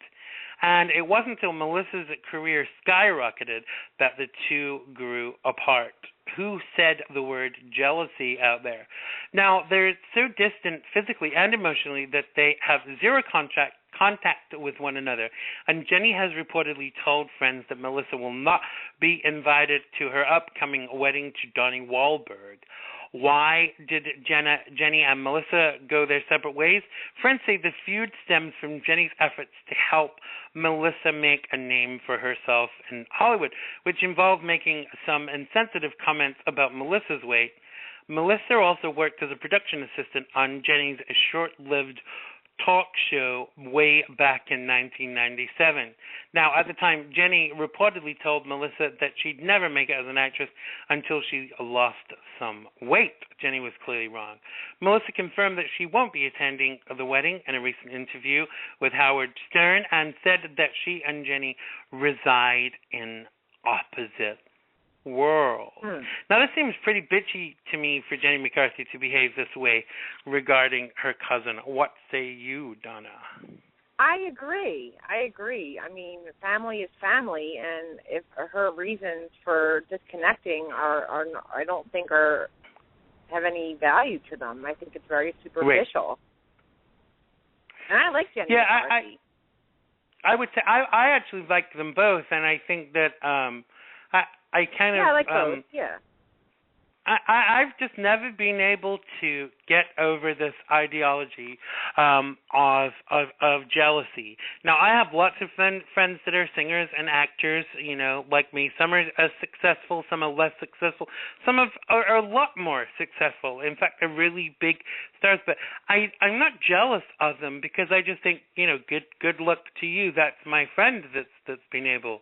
And it wasn't until Melissa's career skyrocketed that the two grew apart. Who said the word jealousy out there? Now, they're so distant physically and emotionally that they have zero contact with one another. And Jenny has reportedly told friends that Melissa will not be invited to her upcoming wedding to Donnie Wahlberg. Why did Jenny and Melissa go their separate ways? Friends say the feud stems from Jenny's efforts to help Melissa make a name for herself in Hollywood, which involved making some insensitive comments about Melissa's weight. Melissa also worked as a production assistant on Jenny's short-lived talk show way back in 1997. Now, at the time, Jenny reportedly told Melissa that she'd never make it as an actress until she lost some weight. Jenny was clearly wrong. Melissa confirmed that she won't be attending the wedding in a recent interview with Howard Stern and said that she and Jenny reside in opposite world. Now, this seems pretty bitchy to me for Jenny McCarthy to behave this way regarding her cousin. What say you, Donna? I agree. I mean, family is family, and if her reasons for disconnecting are I don't think have any value to them. I think it's very superficial. Right. And I like Jenny McCarthy. I would say I actually like them both, and I think that I kind of I like both. Yeah. I've just never been able to get over this ideology of jealousy. Now, I have lots of friends that are singers and actors, you know, like me. Some are successful, some are less successful. Some are a lot more successful. In fact, they're really big stars. But I'm not jealous of them because I just think, you know, good luck to you. That's my friend that's been able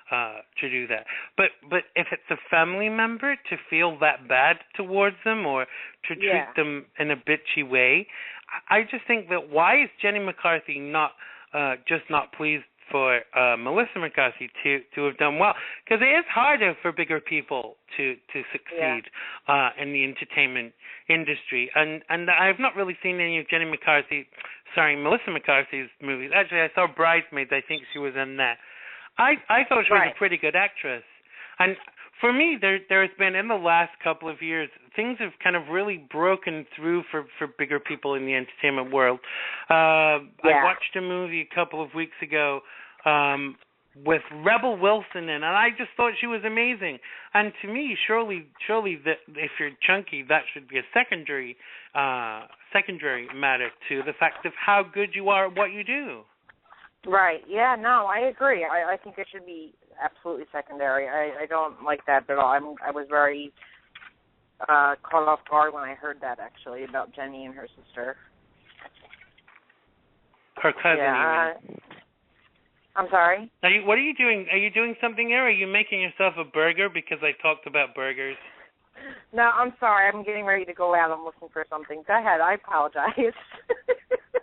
to do that. But if it's a family member, to feel that bad towards them or to treat them in a bitchy way, I just think that why is Jenny McCarthy not pleased for Melissa McCarthy to have done well? Because it is harder for bigger people to succeed in the entertainment industry. And I've not really seen any of Melissa McCarthy's movies. Actually, I saw Bridesmaids. I think she was in that. I thought she was a pretty good actress. And for me, there has been, in the last couple of years, things have kind of really broken through for bigger people in the entertainment world. I watched a movie a couple of weeks ago with Rebel Wilson in, and I just thought she was amazing. And to me, surely that if you're chunky, that should be a secondary matter to the fact of how good you are at what you do. Right. Yeah, no, I agree. I think it should be absolutely secondary. I don't like that at all. I was very caught off guard when I heard that, actually, about Jenny and her sister. Her cousin, you mean? I'm sorry? What are you doing? Are you doing something there? Are you making yourself a burger because I talked about burgers? No, I'm sorry. I'm getting ready to go out. I'm looking for something. Go ahead. I apologize.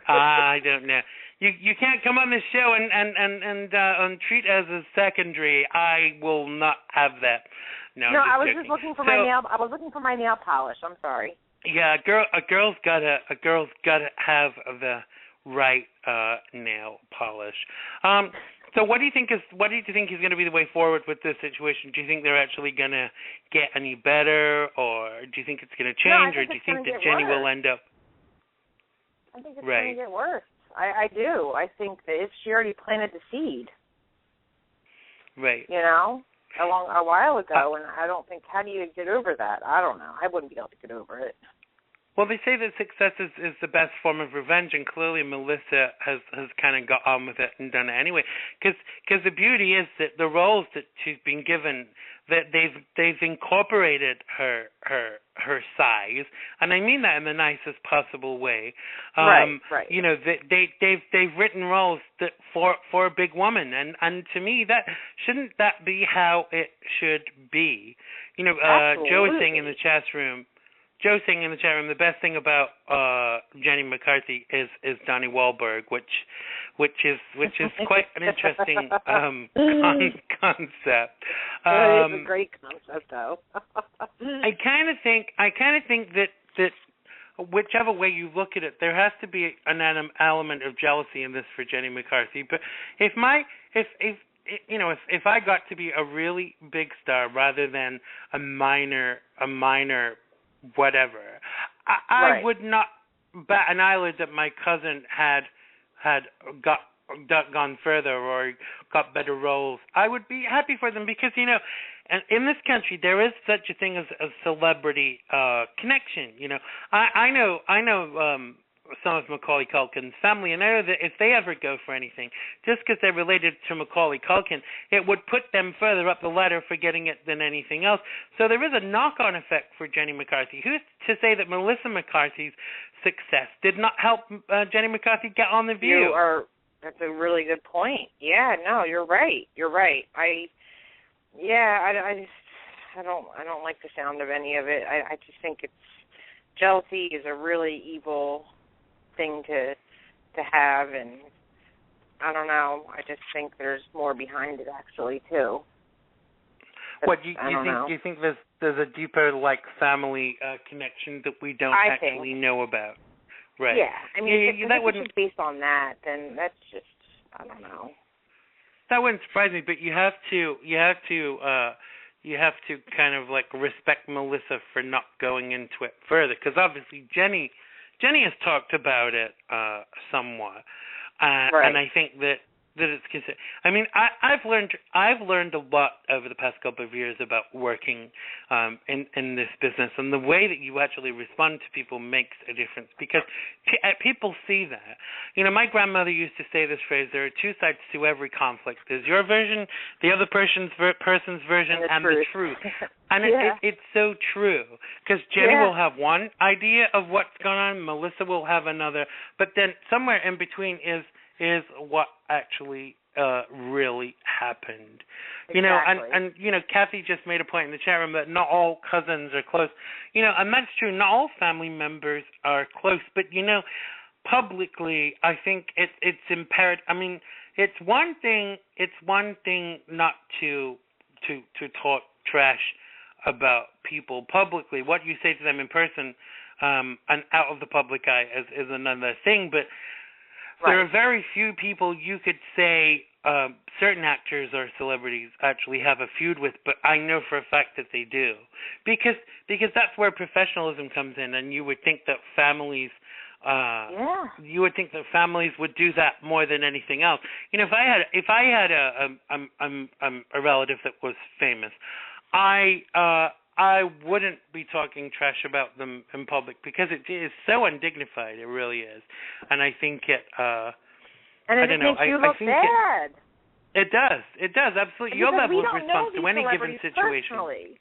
I don't know. You can't come on this show and treat as a secondary. I will not have that. No, I was just looking for my nail polish. I'm sorry. Yeah, a girl's gotta have the right nail polish. So what do you think is going to be the way forward with this situation? Do you think they're actually going to get any better, or do you think it's going to change, or do you think that Jenny will end up? I think it's going to get worse. I do. I think that she already planted the seed. Right. You know, a while ago, and I don't think, how do you get over that? I don't know. I wouldn't be able to get over it. Well, they say that success is the best form of revenge, and clearly Melissa has kind of got on with it and done it anyway. Because the beauty is that the roles that she's been given, that they've incorporated her size, and I mean that in the nicest possible way. Right. You know, they've written roles that for a big woman, and to me, that shouldn't that be how it should be? You know, Joe was saying in the chat room. Joe saying in the chat room, the best thing about Jenny McCarthy is Donnie Wahlberg, which is quite an interesting concept. It is a great concept, though. I kind of think that whichever way you look at it, there has to be an element of jealousy in this for Jenny McCarthy. But if I got to be a really big star rather than a minor whatever, I would not bat an eyelid that my cousin had gone further or got better roles. I would be happy for them because, you know, in this country there is such a thing as a celebrity connection. You know, I know some of Macaulay Culkin's family, and I know that if they ever go for anything, just because they're related to Macaulay Culkin, it would put them further up the ladder for getting it than anything else. So there is a knock-on effect for Jenny McCarthy. Who's to say that Melissa McCarthy's success did not help Jenny McCarthy get on The View? That's a really good point. Yeah, no, you're right. I don't like the sound of any of it. I just think jealousy is a really evil thing to have, and I don't know. I just think there's more behind it actually too. What do you think there's a deeper like family connection that we don't actually know about? Right. Yeah. I mean, if it's based on that, then that's just, I don't know. That wouldn't surprise me, but you have to kind of like respect Melissa for not going into it further, because obviously Jenny has talked about it somewhat, and I think that it's considered. I mean, I've learned a lot over the past couple of years about working in this business, and the way that you actually respond to people makes a difference, because people see that. You know, my grandmother used to say this phrase: "There are two sides to every conflict. There's your version, the other person's version, and the truth." And it's so true, because Jenny will have one idea of what's going on, Melissa will have another, but then somewhere in between is what actually really happened. You know, and you know, Kathy just made a point in the chat room that not all cousins are close. You know, and that's true. Not all family members are close, but you know, publicly, I think it's imperative. I mean, it's one thing not to talk trash about people publicly. What you say to them in person and out of the public eye is another thing, but there are very few people you could say certain actors or celebrities actually have a feud with, but I know for a fact that they do, because that's where professionalism comes in, and you would think that families would do that more than anything else. You know, if I had a relative that was famous, I wouldn't be talking trash about them in public, because it is so undignified. It really is, and I think it. And it makes you look bad. It does absolutely. Your level of response to any given situation. Personally.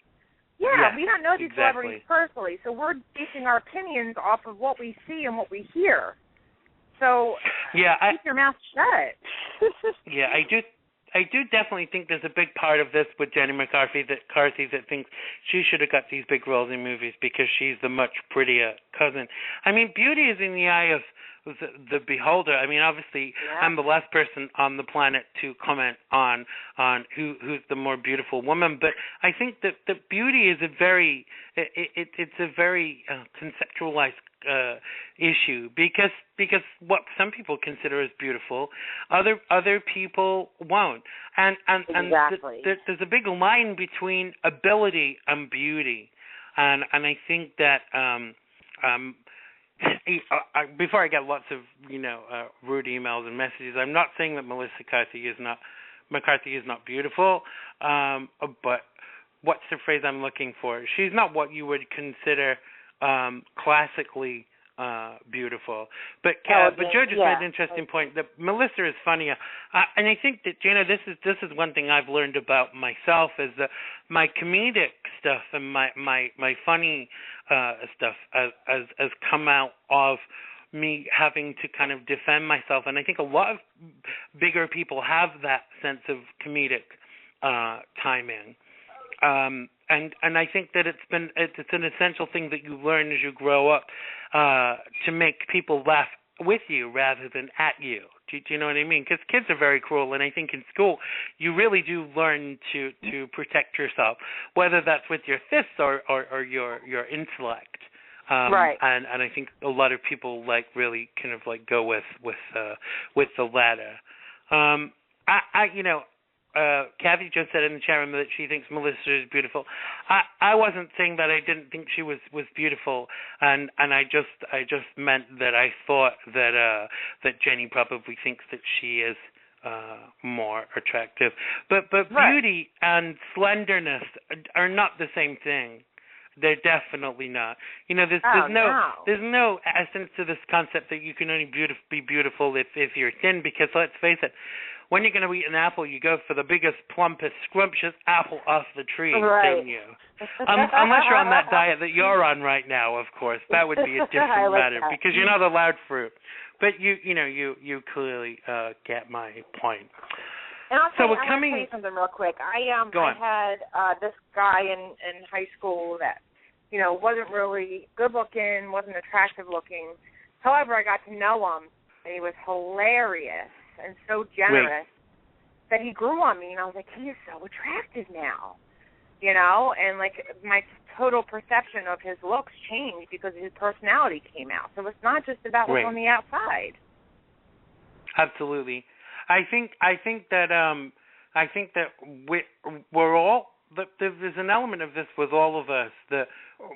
Yeah, we don't know these celebrities personally, so we're basing our opinions off of what we see and what we hear. So keep your mouth shut. Yeah, I do definitely think there's a big part of this with Jenny McCarthy that thinks she should have got these big roles in movies because she's the much prettier cousin. I mean, beauty is in the eye of the beholder. I mean, obviously, I'm the last person on the planet to comment on who's the more beautiful woman, but I think that the beauty is a very conceptualized issue, because what some people consider as beautiful, other people won't, and there's a big line between ability and beauty, and I think that before I get lots of rude emails and messages, I'm not saying that Melissa McCarthy is not beautiful, but what's the phrase I'm looking for? She's not what you would consider classically beautiful. But Joe just made an interesting point that Melissa is funnier, and I think that this is one thing I've learned about myself is that my comedic stuff and my funny stuff has come out of me having to kind of defend myself, and I think a lot of bigger people have that sense of comedic timing. And I think that it's an essential thing that you learn as you grow up to make people laugh with you rather than at you. Do you know what I mean? Because kids are very cruel, and I think in school you really do learn to protect yourself, whether that's with your fists or your intellect. Right. And I think a lot of people really kind of go with the latter. Kathy just said in the chat room that she thinks Melissa is beautiful. I wasn't saying that I didn't think she was beautiful, and I just meant that I thought that Jenny probably thinks that she is more attractive. But beauty and slenderness are not the same thing. They're definitely not. There's no essence to this concept that you can only be beautiful if you're thin, because let's face it, when you're going to eat an apple, you go for the biggest, plumpest, scrumptious apple off the tree, don't you? Unless you're on that diet that you're on right now, of course. That would be a different matter, because you're not allowed fruit. But you clearly get my point. And I'll tell you something real quick. I had this guy in high school that, wasn't really good looking, wasn't attractive looking. However, I got to know him, and he was hilarious and so generous that he grew on me, and I was like, he is so attractive now, and my total perception of his looks changed because his personality came out. So it's not just about what's on the outside. Absolutely. I think that we're all. There's an element of this with all of us that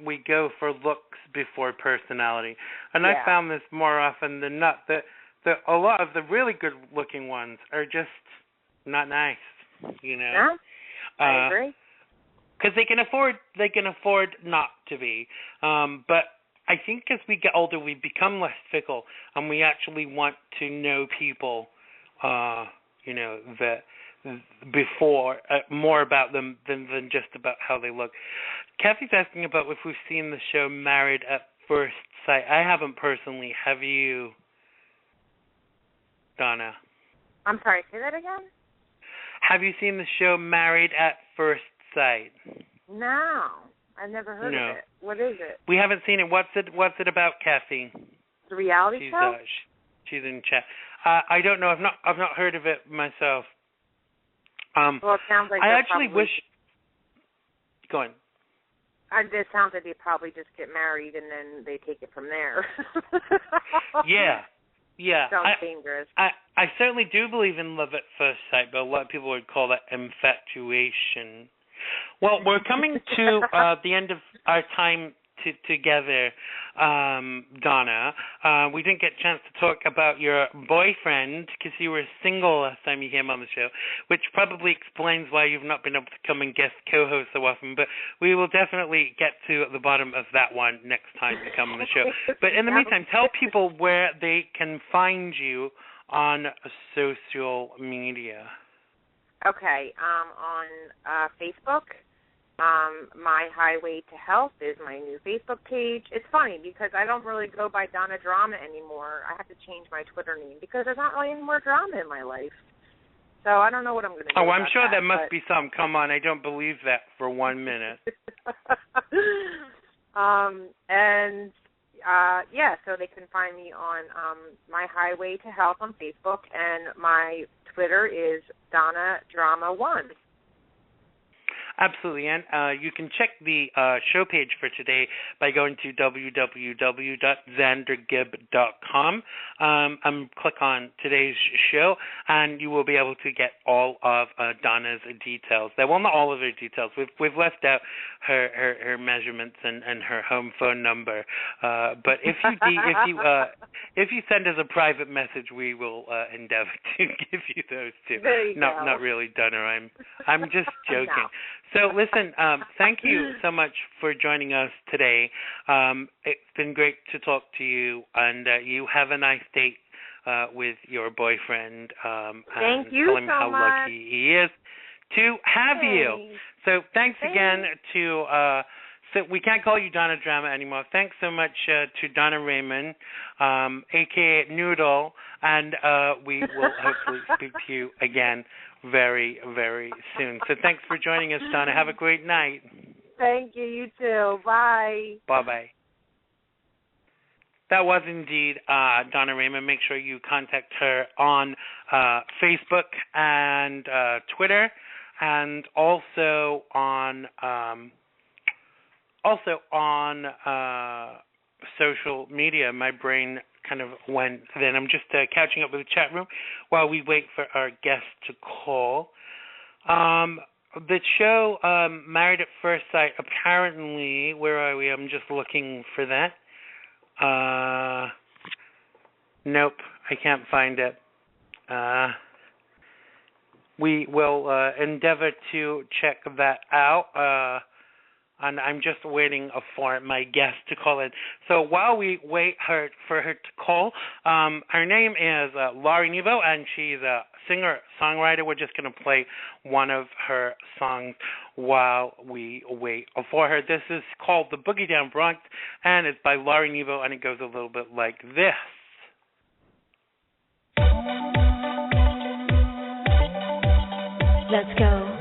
we go for looks before personality, and I found this more often than not that a lot of the really good-looking ones are just not nice. Yeah, I agree. Because they can afford not to be. But I think as we get older, we become less fickle, and we actually want to know people. That before more about them than just about how they look. Kathy's asking about if we've seen the show Married at First Sight. I haven't personally. Have you, Donna? I'm sorry, say that again? Have you seen the show Married at First Sight? No, I've never heard of it. What is it? We haven't seen it. What's it about, Kathy? The reality show? She's in chat. I don't know. I've not heard of it myself. Well, it sounds like I actually wish. Go on. It sounds like they probably just get married and then they take it from there. Yeah. Sounds dangerous. I certainly do believe in love at first sight, but a lot of people would call that infatuation. Well, we're coming to the end of our time together, Donna. We didn't get a chance to talk about your boyfriend because you were single last time you came on the show, which probably explains why you've not been able to come and guest co-host so often, but we will definitely get to the bottom of that one next time you come on the show. But in the meantime, tell people where they can find you on social media. Okay, on Facebook. My Highway to Health is my new Facebook page. It's funny because I don't really go by Donna Drama anymore. I have to change my Twitter name because there's not really any more drama in my life. So I don't know what I'm going to do. Oh, I'm sure there must be some. Come on, I don't believe that for 1 minute. So they can find me on My Highway to Health on Facebook, and my Twitter is Donna Drama 1. Absolutely, and you can check the show page for today by going to www.xandergibb.com. Click on today's show, and you will be able to get all of Donna's details. Well, not all of her details. We've left out her measurements and her home phone number. But if you send us a private message, we will endeavor to give you those too. Not really, Donna. I'm just joking. No. So listen, thank you so much for joining us today. It's been great to talk to you, and you have a nice date with your boyfriend. Thank you tell him so how much. lucky he is to have you. So thanks again to. So we can't call you Donna Drama anymore. Thanks so much to Donna Raman, a.k.a. Noodle, and we will hopefully speak to you again very, very soon. So thanks for joining us, Donna. Have a great night. Thank you. You too. Bye. Bye-bye. That was indeed Donna Raman. Make sure you contact her on Facebook and Twitter, and also on social media. My brain kind of went then. I'm just catching up with the chat room while we wait for our guest to call. The show Married at First Sight, apparently, where are we? I'm just looking for that. Nope, I can't find it. We will endeavor to check that out. And I'm just waiting for my guest to call in. So while we wait for her to call, her name is Laurie Nebo, and she's a singer-songwriter. We're just going to play one of her songs while we wait for her. This is called The Boogie Down Bronx, and it's by Laurie Nebo, and it goes a little bit like this. Let's go.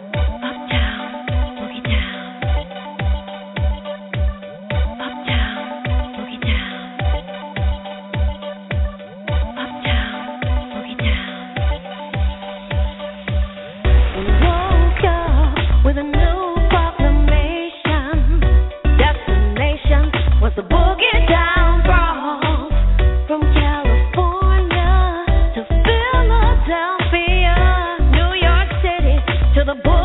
The boogie down Bronx, from California to Philadelphia, New York City to the border.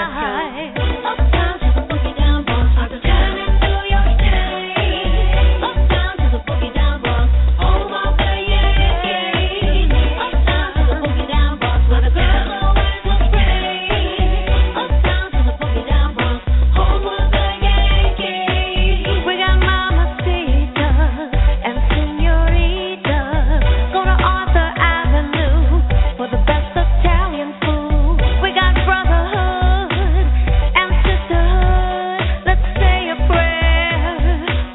right. Uptown to the boogie down Bronx, I'm jamming through your day. Uptown to the boogie down Bronx, home of the Yankees. Uptown to the boogie down Bronx, where the girls always look pretty. Uptown to the boogie down Bronx, home of the Yankees. We got Mamacita and Señorita. Go to Arthur Avenue for the best Italian food. We got brotherhood and sisterhood. Let's say a prayer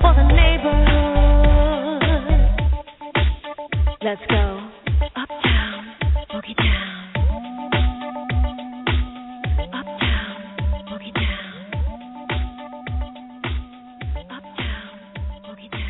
for the neighborhood. Let's go uptown, boogie down. Uptown, boogie down. Uptown, boogie down.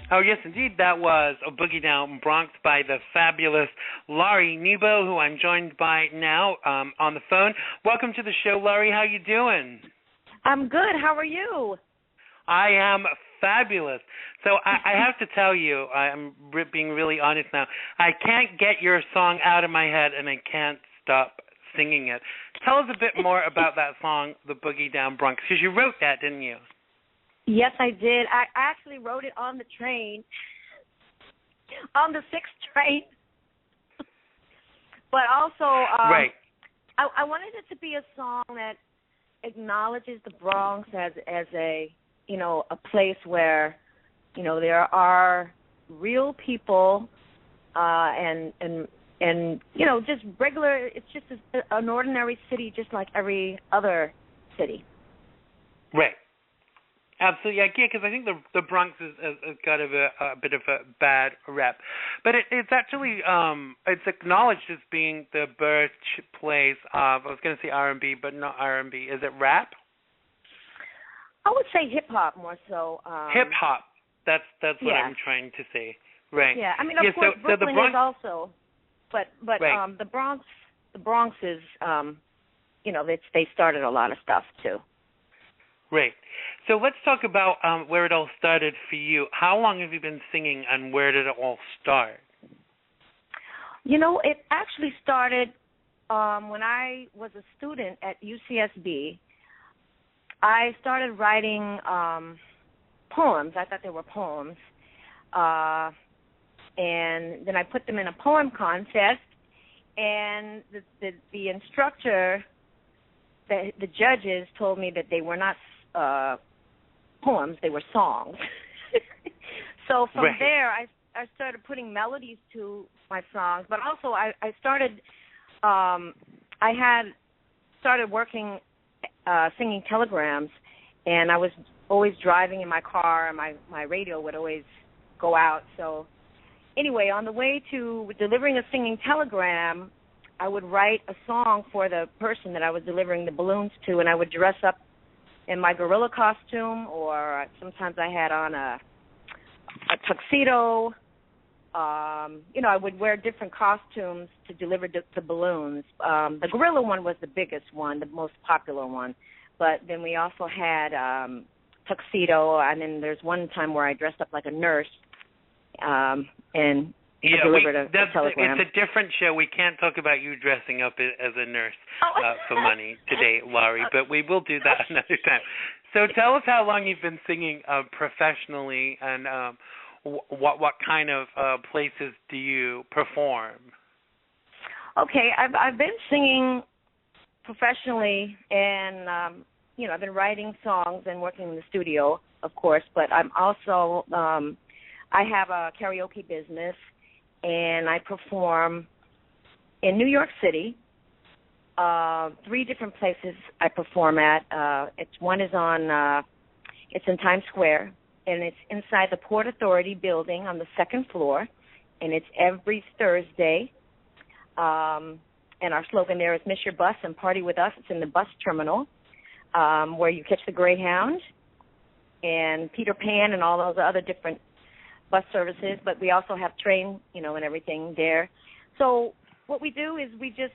Oh, yes, indeed. That was a Boogie Down Bronx by the fabulous Laurie Nebo, who I'm joined by now on the phone. Welcome to the show, Laurie. How you doing? I'm good. How are you? I am fabulous. So I have to tell you, I'm being really honest now, I can't get your song out of my head, and I can't stop singing it. Tell us a bit more about that song, the Boogie Down Bronx, because you wrote that, didn't you? Yes, I did. I actually wrote it on the train, on the 6th train. But also, Right. I wanted it to be a song that acknowledges the Bronx as a a place where there are real people and just regular. It's just an ordinary city, just like every other city. Right. Absolutely, yeah, because I think the Bronx has got a bit of a bad rep, but it's actually it's acknowledged as being the birthplace of, I was going to say R&B, but not R&B. Is it rap? I would say hip hop more so. Hip hop. That's what yeah. I'm trying to say. Right. Yeah, I mean, of course, so Brooklyn the Bronx, is also, but right. the Bronx is they started a lot of stuff too. Right. So let's talk about where it all started for you. How long have you been singing, and where did it all start? It actually started when I was a student at UCSB. I started writing poems. I thought they were poems. And then I put them in a poem contest, and the instructor, the judges told me that they were not poems, they were songs. So from right. there, I started putting melodies to my songs, but also I started working singing telegrams, and I was always driving in my car, and my radio would always go out. So anyway, on the way to delivering a singing telegram, I would write a song for the person that I was delivering the balloons to, and I would dress up in my gorilla costume, or sometimes I had on a tuxedo. I would wear different costumes to deliver the balloons. The gorilla one was the biggest one, the most popular one. But then we also had tuxedo, and then there's one time where I dressed up like a nurse and delivered a telegram. It's a different show. We can't talk about you dressing up as a nurse for money today, Laurie, but we will do that another time. So tell us how long you've been singing professionally, and what kind of places do you perform? Okay, I've been singing professionally, and I've been writing songs and working in the studio, of course, but I'm also I have a karaoke business, and I perform in New York City. 3 different places I perform at. One is it's in Times Square, and it's inside the Port Authority building on the 2nd floor, and it's every Thursday. And our slogan there is "Miss your bus and party with us." It's in the bus terminal, where you catch the Greyhound and Peter Pan and all those other different bus services. But we also have train, and everything there. So what we do is we just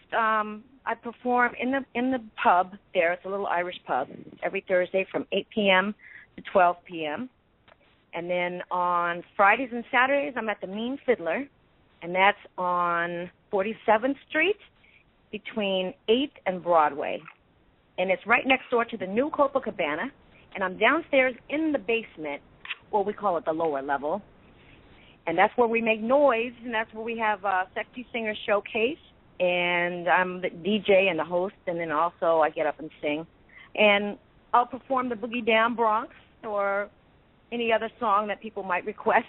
I perform in the pub there. It's a little Irish pub every Thursday from 8 p.m. to 12 p.m. And then on Fridays and Saturdays, I'm at the Mean Fiddler, and that's on 47th Street between 8th and Broadway. And it's right next door to the new Copacabana, and I'm downstairs in the basement, well, we call it the lower level, and that's where we make noise, and that's where we have a Sexy Singer Showcase, and I'm the DJ and the host, and then also I get up and sing. And I'll perform the Boogie Down Bronx or any other song that people might request.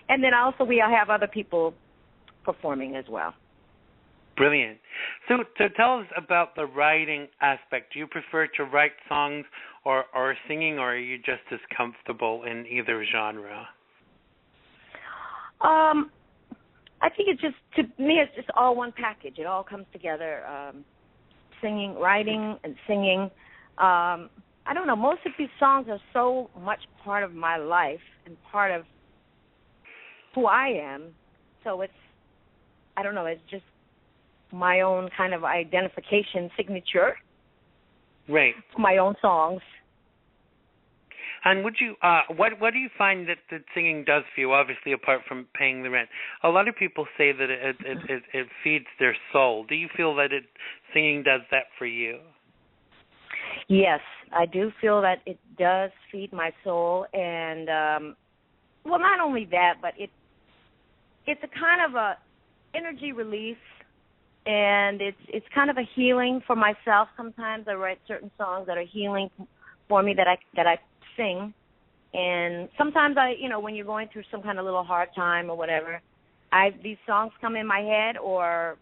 And then also we'll have other people performing as well. Brilliant. So tell us about the writing aspect. Do you prefer to write songs or singing, or are you just as comfortable in either genre? I think it's just, to me, it's just all one package. It all comes together, singing, writing, and singing. I don't know, most of these songs are so much part of my life and part of who I am. So it's, I don't know, it's just my own kind of identification signature. Right. My own songs. And would you, what do you find that singing does for you? Obviously, apart from paying the rent, a lot of people say that it feeds their soul. Do you feel that singing does that for you? Yes, I do feel that it does feed my soul, and well, not only that, but it's a kind of a energy release. And it's kind of a healing for myself. Sometimes I write certain songs that are healing for me that I sing. And sometimes when you're going through some kind of little hard time or whatever, these songs come in my head, or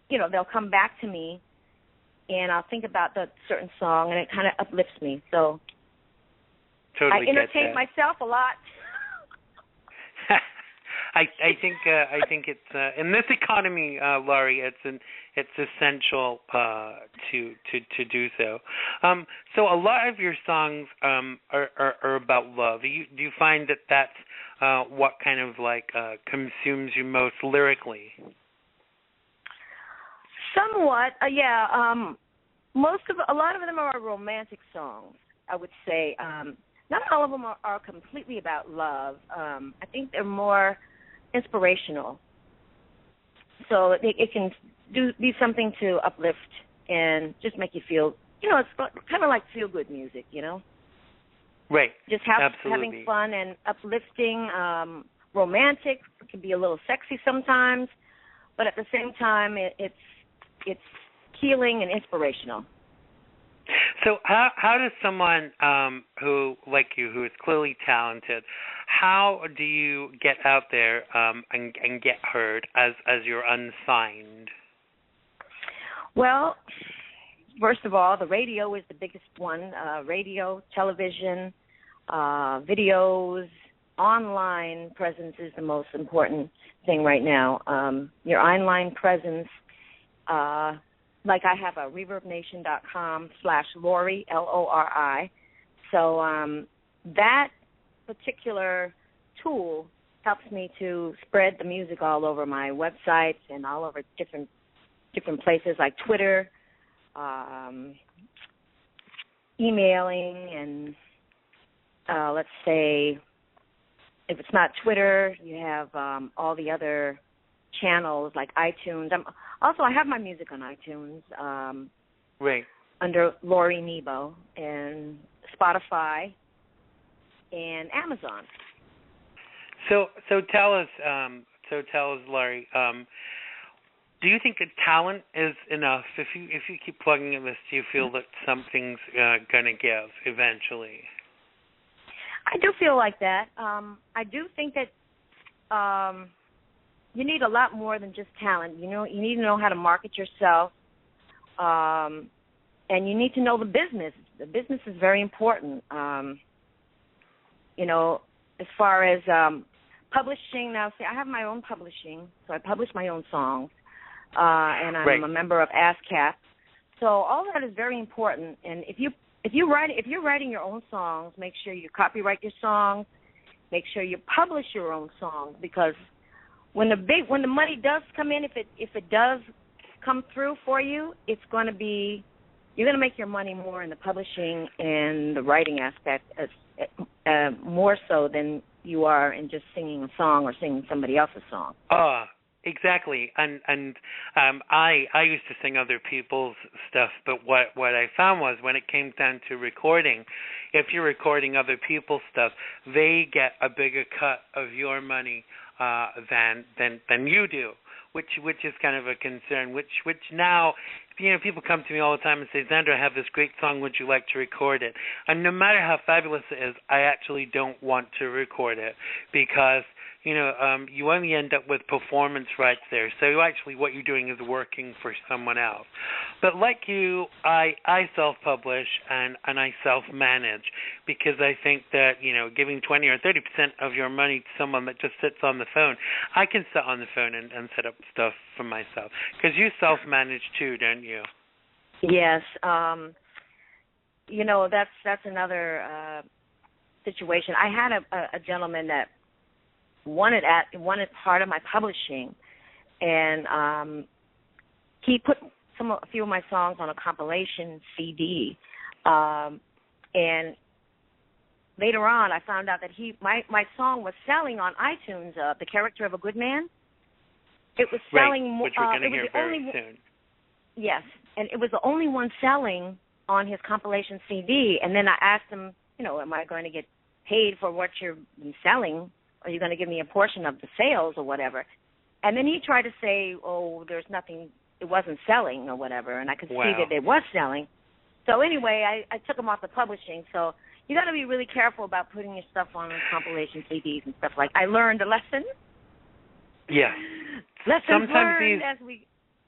they'll come back to me, and I'll think about the certain song, and it kind of uplifts me. So totally I entertain myself a lot. I think it's in this economy, Laurie, it's essential to do so. So a lot of your songs are about love. Do you find that that's what kind of consumes you most lyrically? Somewhat, yeah. A lot of them are romantic songs, I would say. Not all of them are completely about love. I think they're more inspirational. So it can be something to uplift and just make you feel, it's kind of like feel-good music, Right. Just Absolutely. having fun and uplifting, romantic. It can be a little sexy sometimes, but at the same time, it's healing and inspirational. So how does someone who, like you, who is clearly talented, how do you get out there and get heard as you're unsigned? Well, first of all, the radio is the biggest one. Radio, television, videos, online presence is the most important thing right now. Your online presence, like I have a ReverbNation.com/Lori, Lori. So that particular tool helps me to spread the music all over my websites and all over different places like Twitter, emailing, and let's say if it's not Twitter, you have all the other channels like iTunes. I have my music on iTunes, right, under Lori Nebo, and Spotify and Amazon. So tell us, Laurie. Do you think that talent is enough? If you keep plugging in this, do you feel that something's gonna give eventually? I do feel like that. I do think that you need a lot more than just talent. You need to know how to market yourself, and you need to know the business. The business is very important. As far as publishing, now, see, I have my own publishing, so I publish my own songs, and I'm right. a member of ASCAP. So all that is very important. And if you're writing your own songs, make sure you copyright your songs. Make sure you publish your own songs, because when the money does come in, if it does come through for you, you're going to make your money more in the publishing and the writing aspect, more so than you are in just singing a song or singing somebody else's song. Exactly. And I used to sing other people's stuff, but what I found was when it came down to recording, if you're recording other people's stuff, they get a bigger cut of your money than you do, which is kind of a concern. Which now, people come to me all the time and say, Xander, I have this great song. Would you like to record it? And no matter how fabulous it is, I actually don't want to record it because you only end up with performance rights there. So actually what you're doing is working for someone else. But like you, I self-publish and I self-manage because I think that, giving 20 or 30% of your money to someone that just sits on the phone, I can sit on the phone and set up stuff for myself. Because you self-manage too, don't you? Yes. That's another situation. I had a gentleman that wanted part of my publishing, and he put a few of my songs on a compilation CD, and later on I found out that my song was selling on iTunes. The Character of a Good Man. It was selling more. Which we're going to hear very soon. Yes, and it was the only one selling on his compilation CD. And then I asked him, am I going to get paid for what you're selling? Are you going to give me a portion of the sales or whatever? And then he tried to say, there's nothing, it wasn't selling or whatever, and I could see that it was selling. So anyway, I took him off the publishing. So you got to be really careful about putting your stuff on compilation CDs and stuff like that. I learned a lesson. Yeah.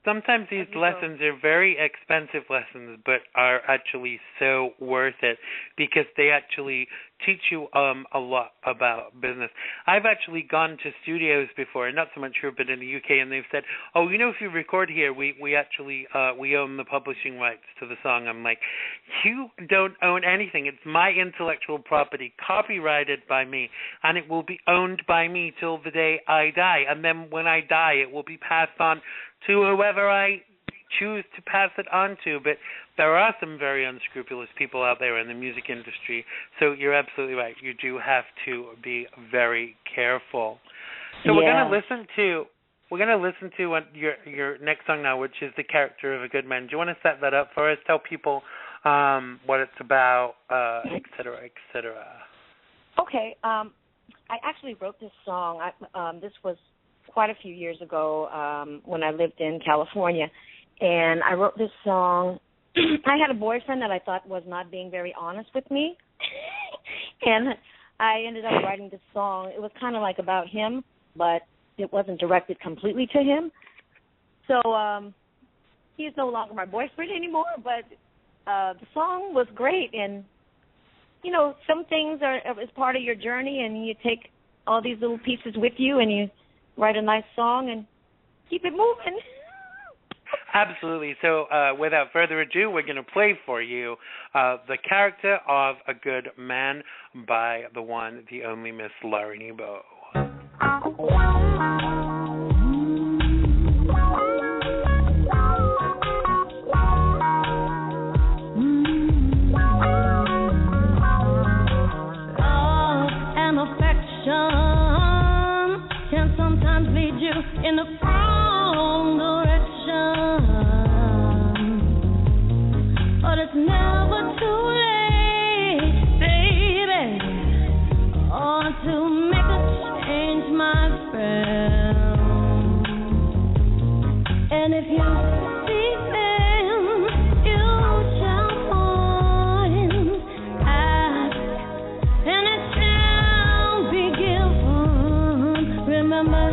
Sometimes these lessons are very expensive lessons, but are actually so worth it because they actually teach you a lot about business. I've actually gone to studios before, not so much here, but in the UK, and they've said, if you record here, we actually we own the publishing rights to the song. I'm like, you don't own anything. It's my intellectual property, copyrighted by me, and it will be owned by me till the day I die. And then when I die, it will be passed on to whoever I choose to pass it on to. But there are some very unscrupulous people out there in the music industry. So you're absolutely right. You do have to be very careful. So we're going to listen to your next song now, which is The Character of a Good Man. Do you want to set that up for us? Tell people what it's about, et cetera, et cetera. Okay. I actually wrote this song. This was quite a few years ago when I lived in California, and I wrote this song. I had a boyfriend that I thought was not being very honest with me, and I ended up writing this song. It was kind of like about him, but it wasn't directed completely to him. So he is no longer my boyfriend anymore, but the song was great, and some things is part of your journey, and you take all these little pieces with you, and you write a nice song and keep it moving. Absolutely. So without further ado, we're going to play for you The Character of a Good Man by the one, the only Miss Laurie Nebo. In the wrong direction, but it's never too late, baby, to make a change, my friend. And if you seek them, you shall find. Ask, and it shall be given. Remember,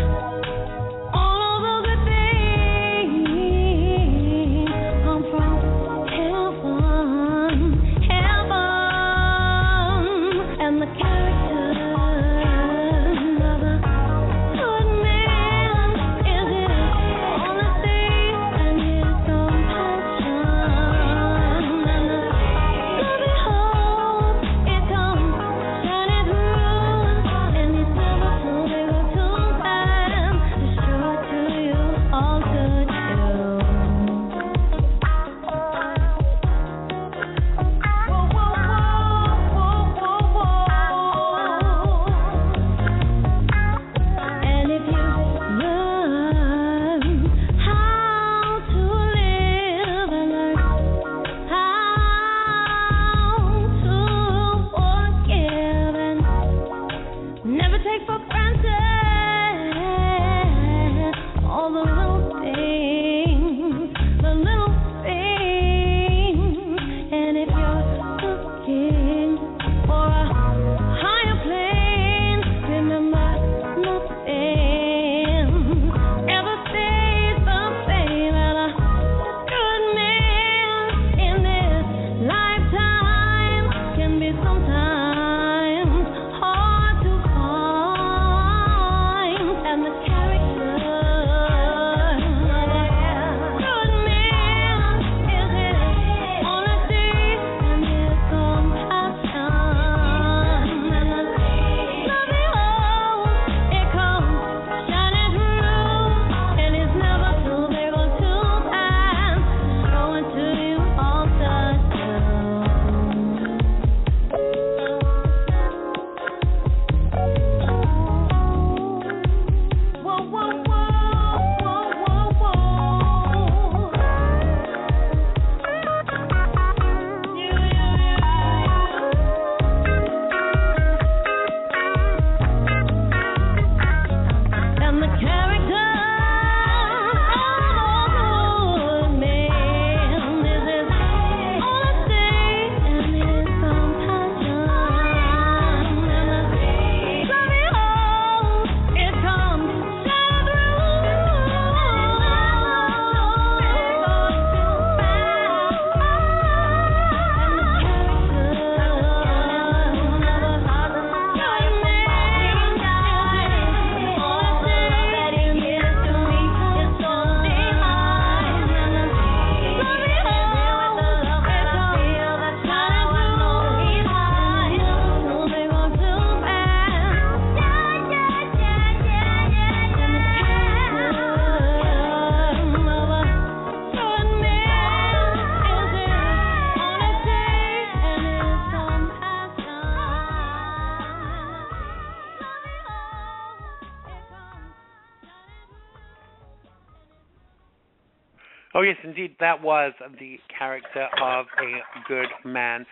Oh, yes, indeed. That was the character of A Good Man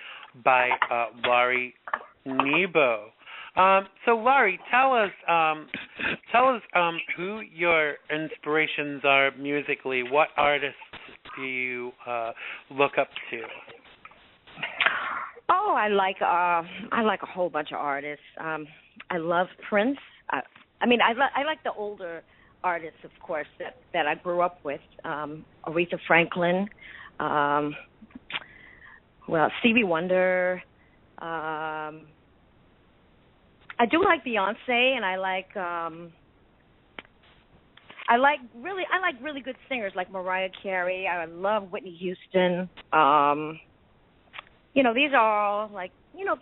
by Laurie Nebo. So, Laurie, tell us who your inspirations are musically. What artists do you look up to? Oh, I like a whole bunch of artists. I love Prince. I like the older artists, of course, that I grew up with. Aretha Franklin, Stevie Wonder. I do like Beyonce, and I like really good singers like Mariah Carey. I love Whitney Houston. These are all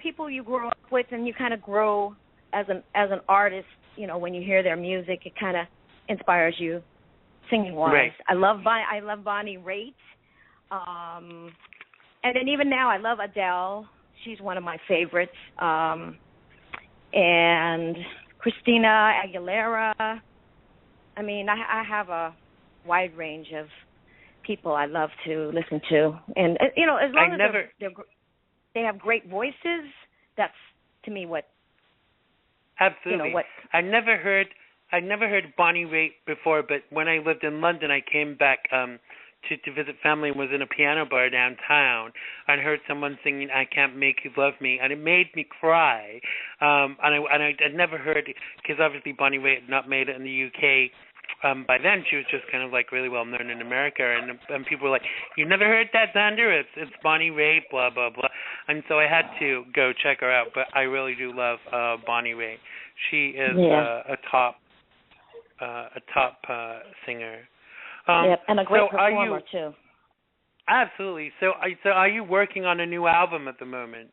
people you grow up with, and you kind of grow as an artist. When you hear their music, it kind of inspires you singing wise. Right. I love Bonnie Raitt. And then even now I love Adele. She's one of my favorites. And Christina Aguilera. I mean, I have a wide range of people I love to listen to. And as long as they have great voices, that's to me what. Absolutely. I never heard Bonnie Raitt before, but when I lived in London, I came back to visit family and was in a piano bar downtown and heard someone singing "I Can't Make You Love Me," and it made me cry. I'd never heard, because obviously Bonnie Raitt had not made it in the UK. By then, she was just kind of really well known in America, and people were like, "You never heard that, Xander? It's Bonnie Raitt, blah blah blah." And so I had to go check her out. But I really do love Bonnie Raitt. She is a top singer. Yep, and a great performer too. Absolutely. So are you working on a new album at the moment?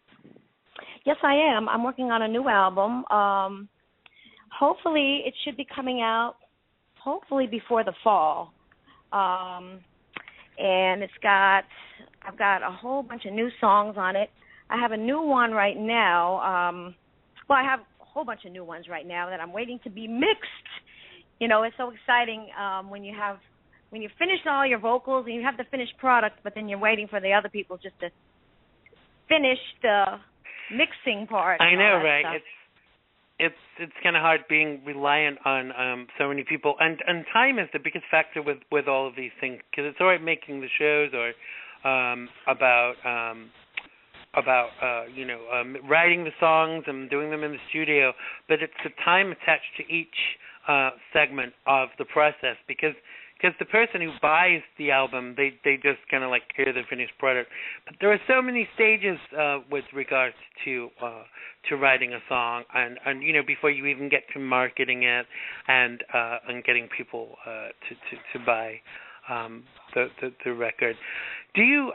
Yes, I am. I'm working on a new album. Hopefully, it should be coming out. Hopefully before the fall, and I've got a whole bunch of new songs on it. I have a new one right now. I have a whole bunch of new ones right now that I'm waiting to be mixed. It's so exciting when you finish all your vocals and you have the finished product, but then you're waiting for the other people just to finish the mixing part. I know, right? Stuff. It's kind of hard being reliant on so many people, and time is the biggest factor with all of these things, because it's all right making the shows or about writing the songs and doing them in the studio, but it's the time attached to each segment of the process, because the person who buys the album, they just kind of hear the finished product. But there are so many stages with regards to writing a song, and before you even get to marketing it and getting people to buy the record. Do you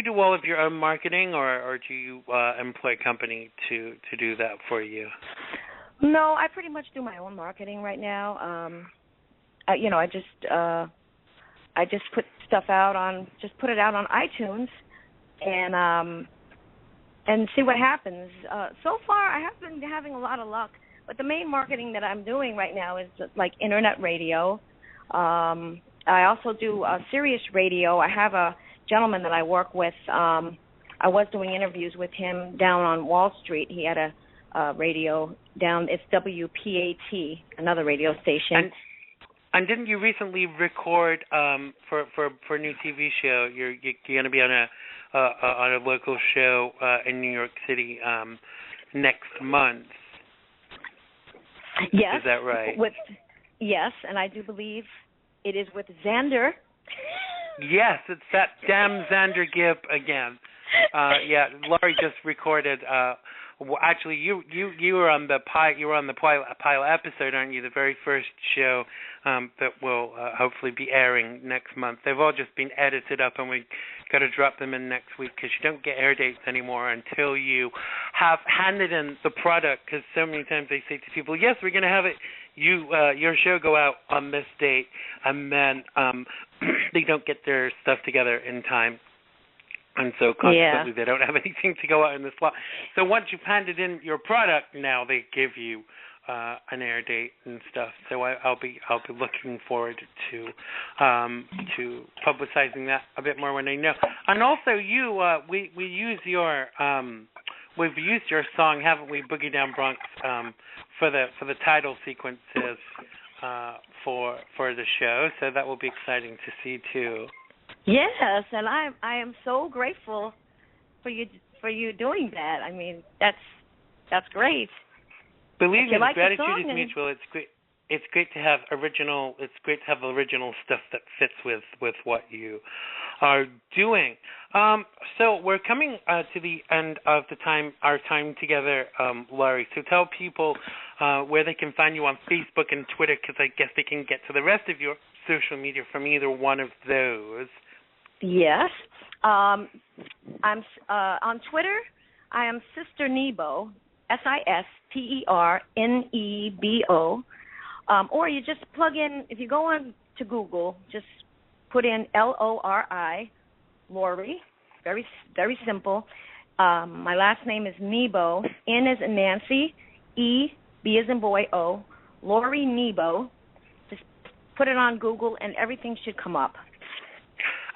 do all of your own marketing, or do you employ a company to do that for you? No, I pretty much do my own marketing right now. I just put stuff out put it out on iTunes and see what happens. So far, I have been having a lot of luck, but the main marketing that I'm doing right now is internet radio. I also do Sirius radio. I have a gentleman that I work with. I was doing interviews with him down on Wall Street. He had a radio down. It's WPAT, another radio station. And didn't you recently record for a new TV show? You're going to be on a local show in New York City next month. Yes. Is that right? Yes, and I do believe it is with Xander. Yes, it's that damn Xander Gibb again. Yeah, Laurie just recorded. Actually, you were on the pilot episode, aren't you? The very first show that will hopefully be airing next month. They've all just been edited up, and we got to drop them in next week because you don't get air dates anymore until you have handed in the product. Because so many times they say to people, "Yes, we're going to have it. Your show go out on this date," and then they don't get their stuff together in time. And so consequently, they don't have anything to go out in the slot. So once you've handed in your product, now they give you an air date and stuff. So I'll be looking forward to publicizing that a bit more when I know. And also, we've used your song, haven't we, Boogie Down Bronx, for the title sequences for the show. So that will be exciting to see too. Yes, and I am so grateful for you doing that. I mean, that's great. Believe me, like gratitude the is song mutual. It's great. It's great to have original. It's great to have original stuff that fits with what you are doing. So we're coming to the end of our time together, Laurie. So tell people where they can find you on Facebook and Twitter, because I guess they can get to the rest of your social media from either one of those. Yes. I'm on Twitter. I am Sister Nebo, SisterNebo. Or you just plug in, if you go on to Google, just put in Lori, Laurie. Very, very simple. My last name is Nebo. N as in Nancy. E, B as in boy, O. Laurie Nebo. Just put it on Google, and everything should come up.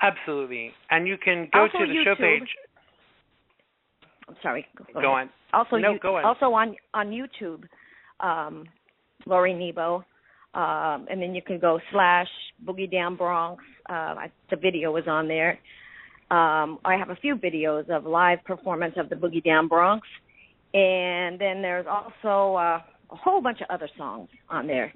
Absolutely. And you can go also to the YouTube. show page. I'm sorry. Go on. Also, go on. Also on YouTube, Laurie Nebo, and then you can go / Boogie Down Bronx. The video is on there. I have a few videos of live performance of the Boogie Down Bronx, and then there's also a whole bunch of other songs on there.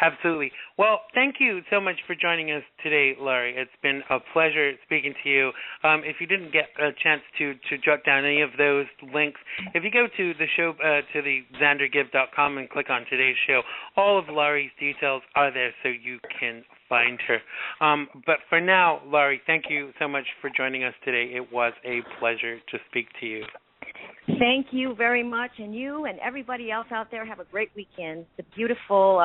Absolutely. Well, thank you so much for joining us today, Laurie. It's been a pleasure speaking to you. If you didn't get a chance to jot down any of those links, if you go to the show, to the Xandergibb.com and click on today's show, all of Laurie's details are there so you can find her. But for now, Laurie, thank you so much for joining us today. It was a pleasure to speak to you. Thank you very much, and you and everybody else out there have a great weekend. It's a beautiful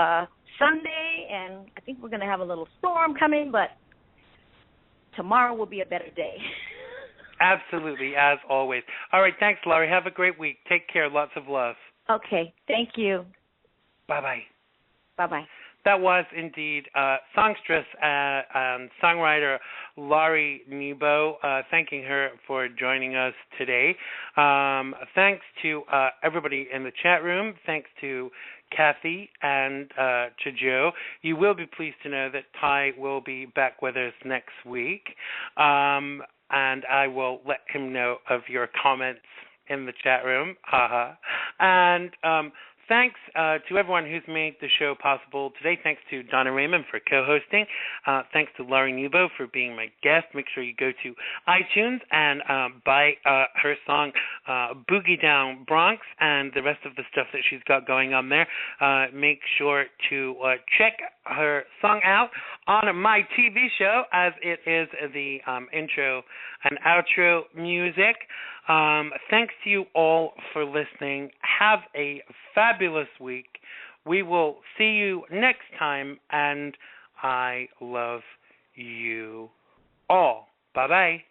Sunday, and I think we're going to have a little storm coming, but tomorrow will be a better day. Absolutely, as always. All right, thanks, Laurie. Have a great week. Take care. Lots of love. Okay, thank you. Bye-bye. Bye-bye. That was indeed songstress and songwriter Laurie Nebo, thanking her for joining us today. Thanks to everybody in the chat room. Thanks to Kathy and to Joe. You will be pleased to know that Ty will be back with us next week, and I will let him know of your comments in the chat room. And thanks to everyone who's made the show possible today. Thanks to Donna Raman for co-hosting. Thanks to Laurie Nebo for being my guest. Make sure you go to iTunes and buy her song Boogie Down Bronx and the rest of the stuff that she's got going on there. Make sure to check her song out on my TV show, as it is the intro and outro music. Thanks to you all for listening. Have a fabulous week. We will see you next time, and I love you all. Bye-bye.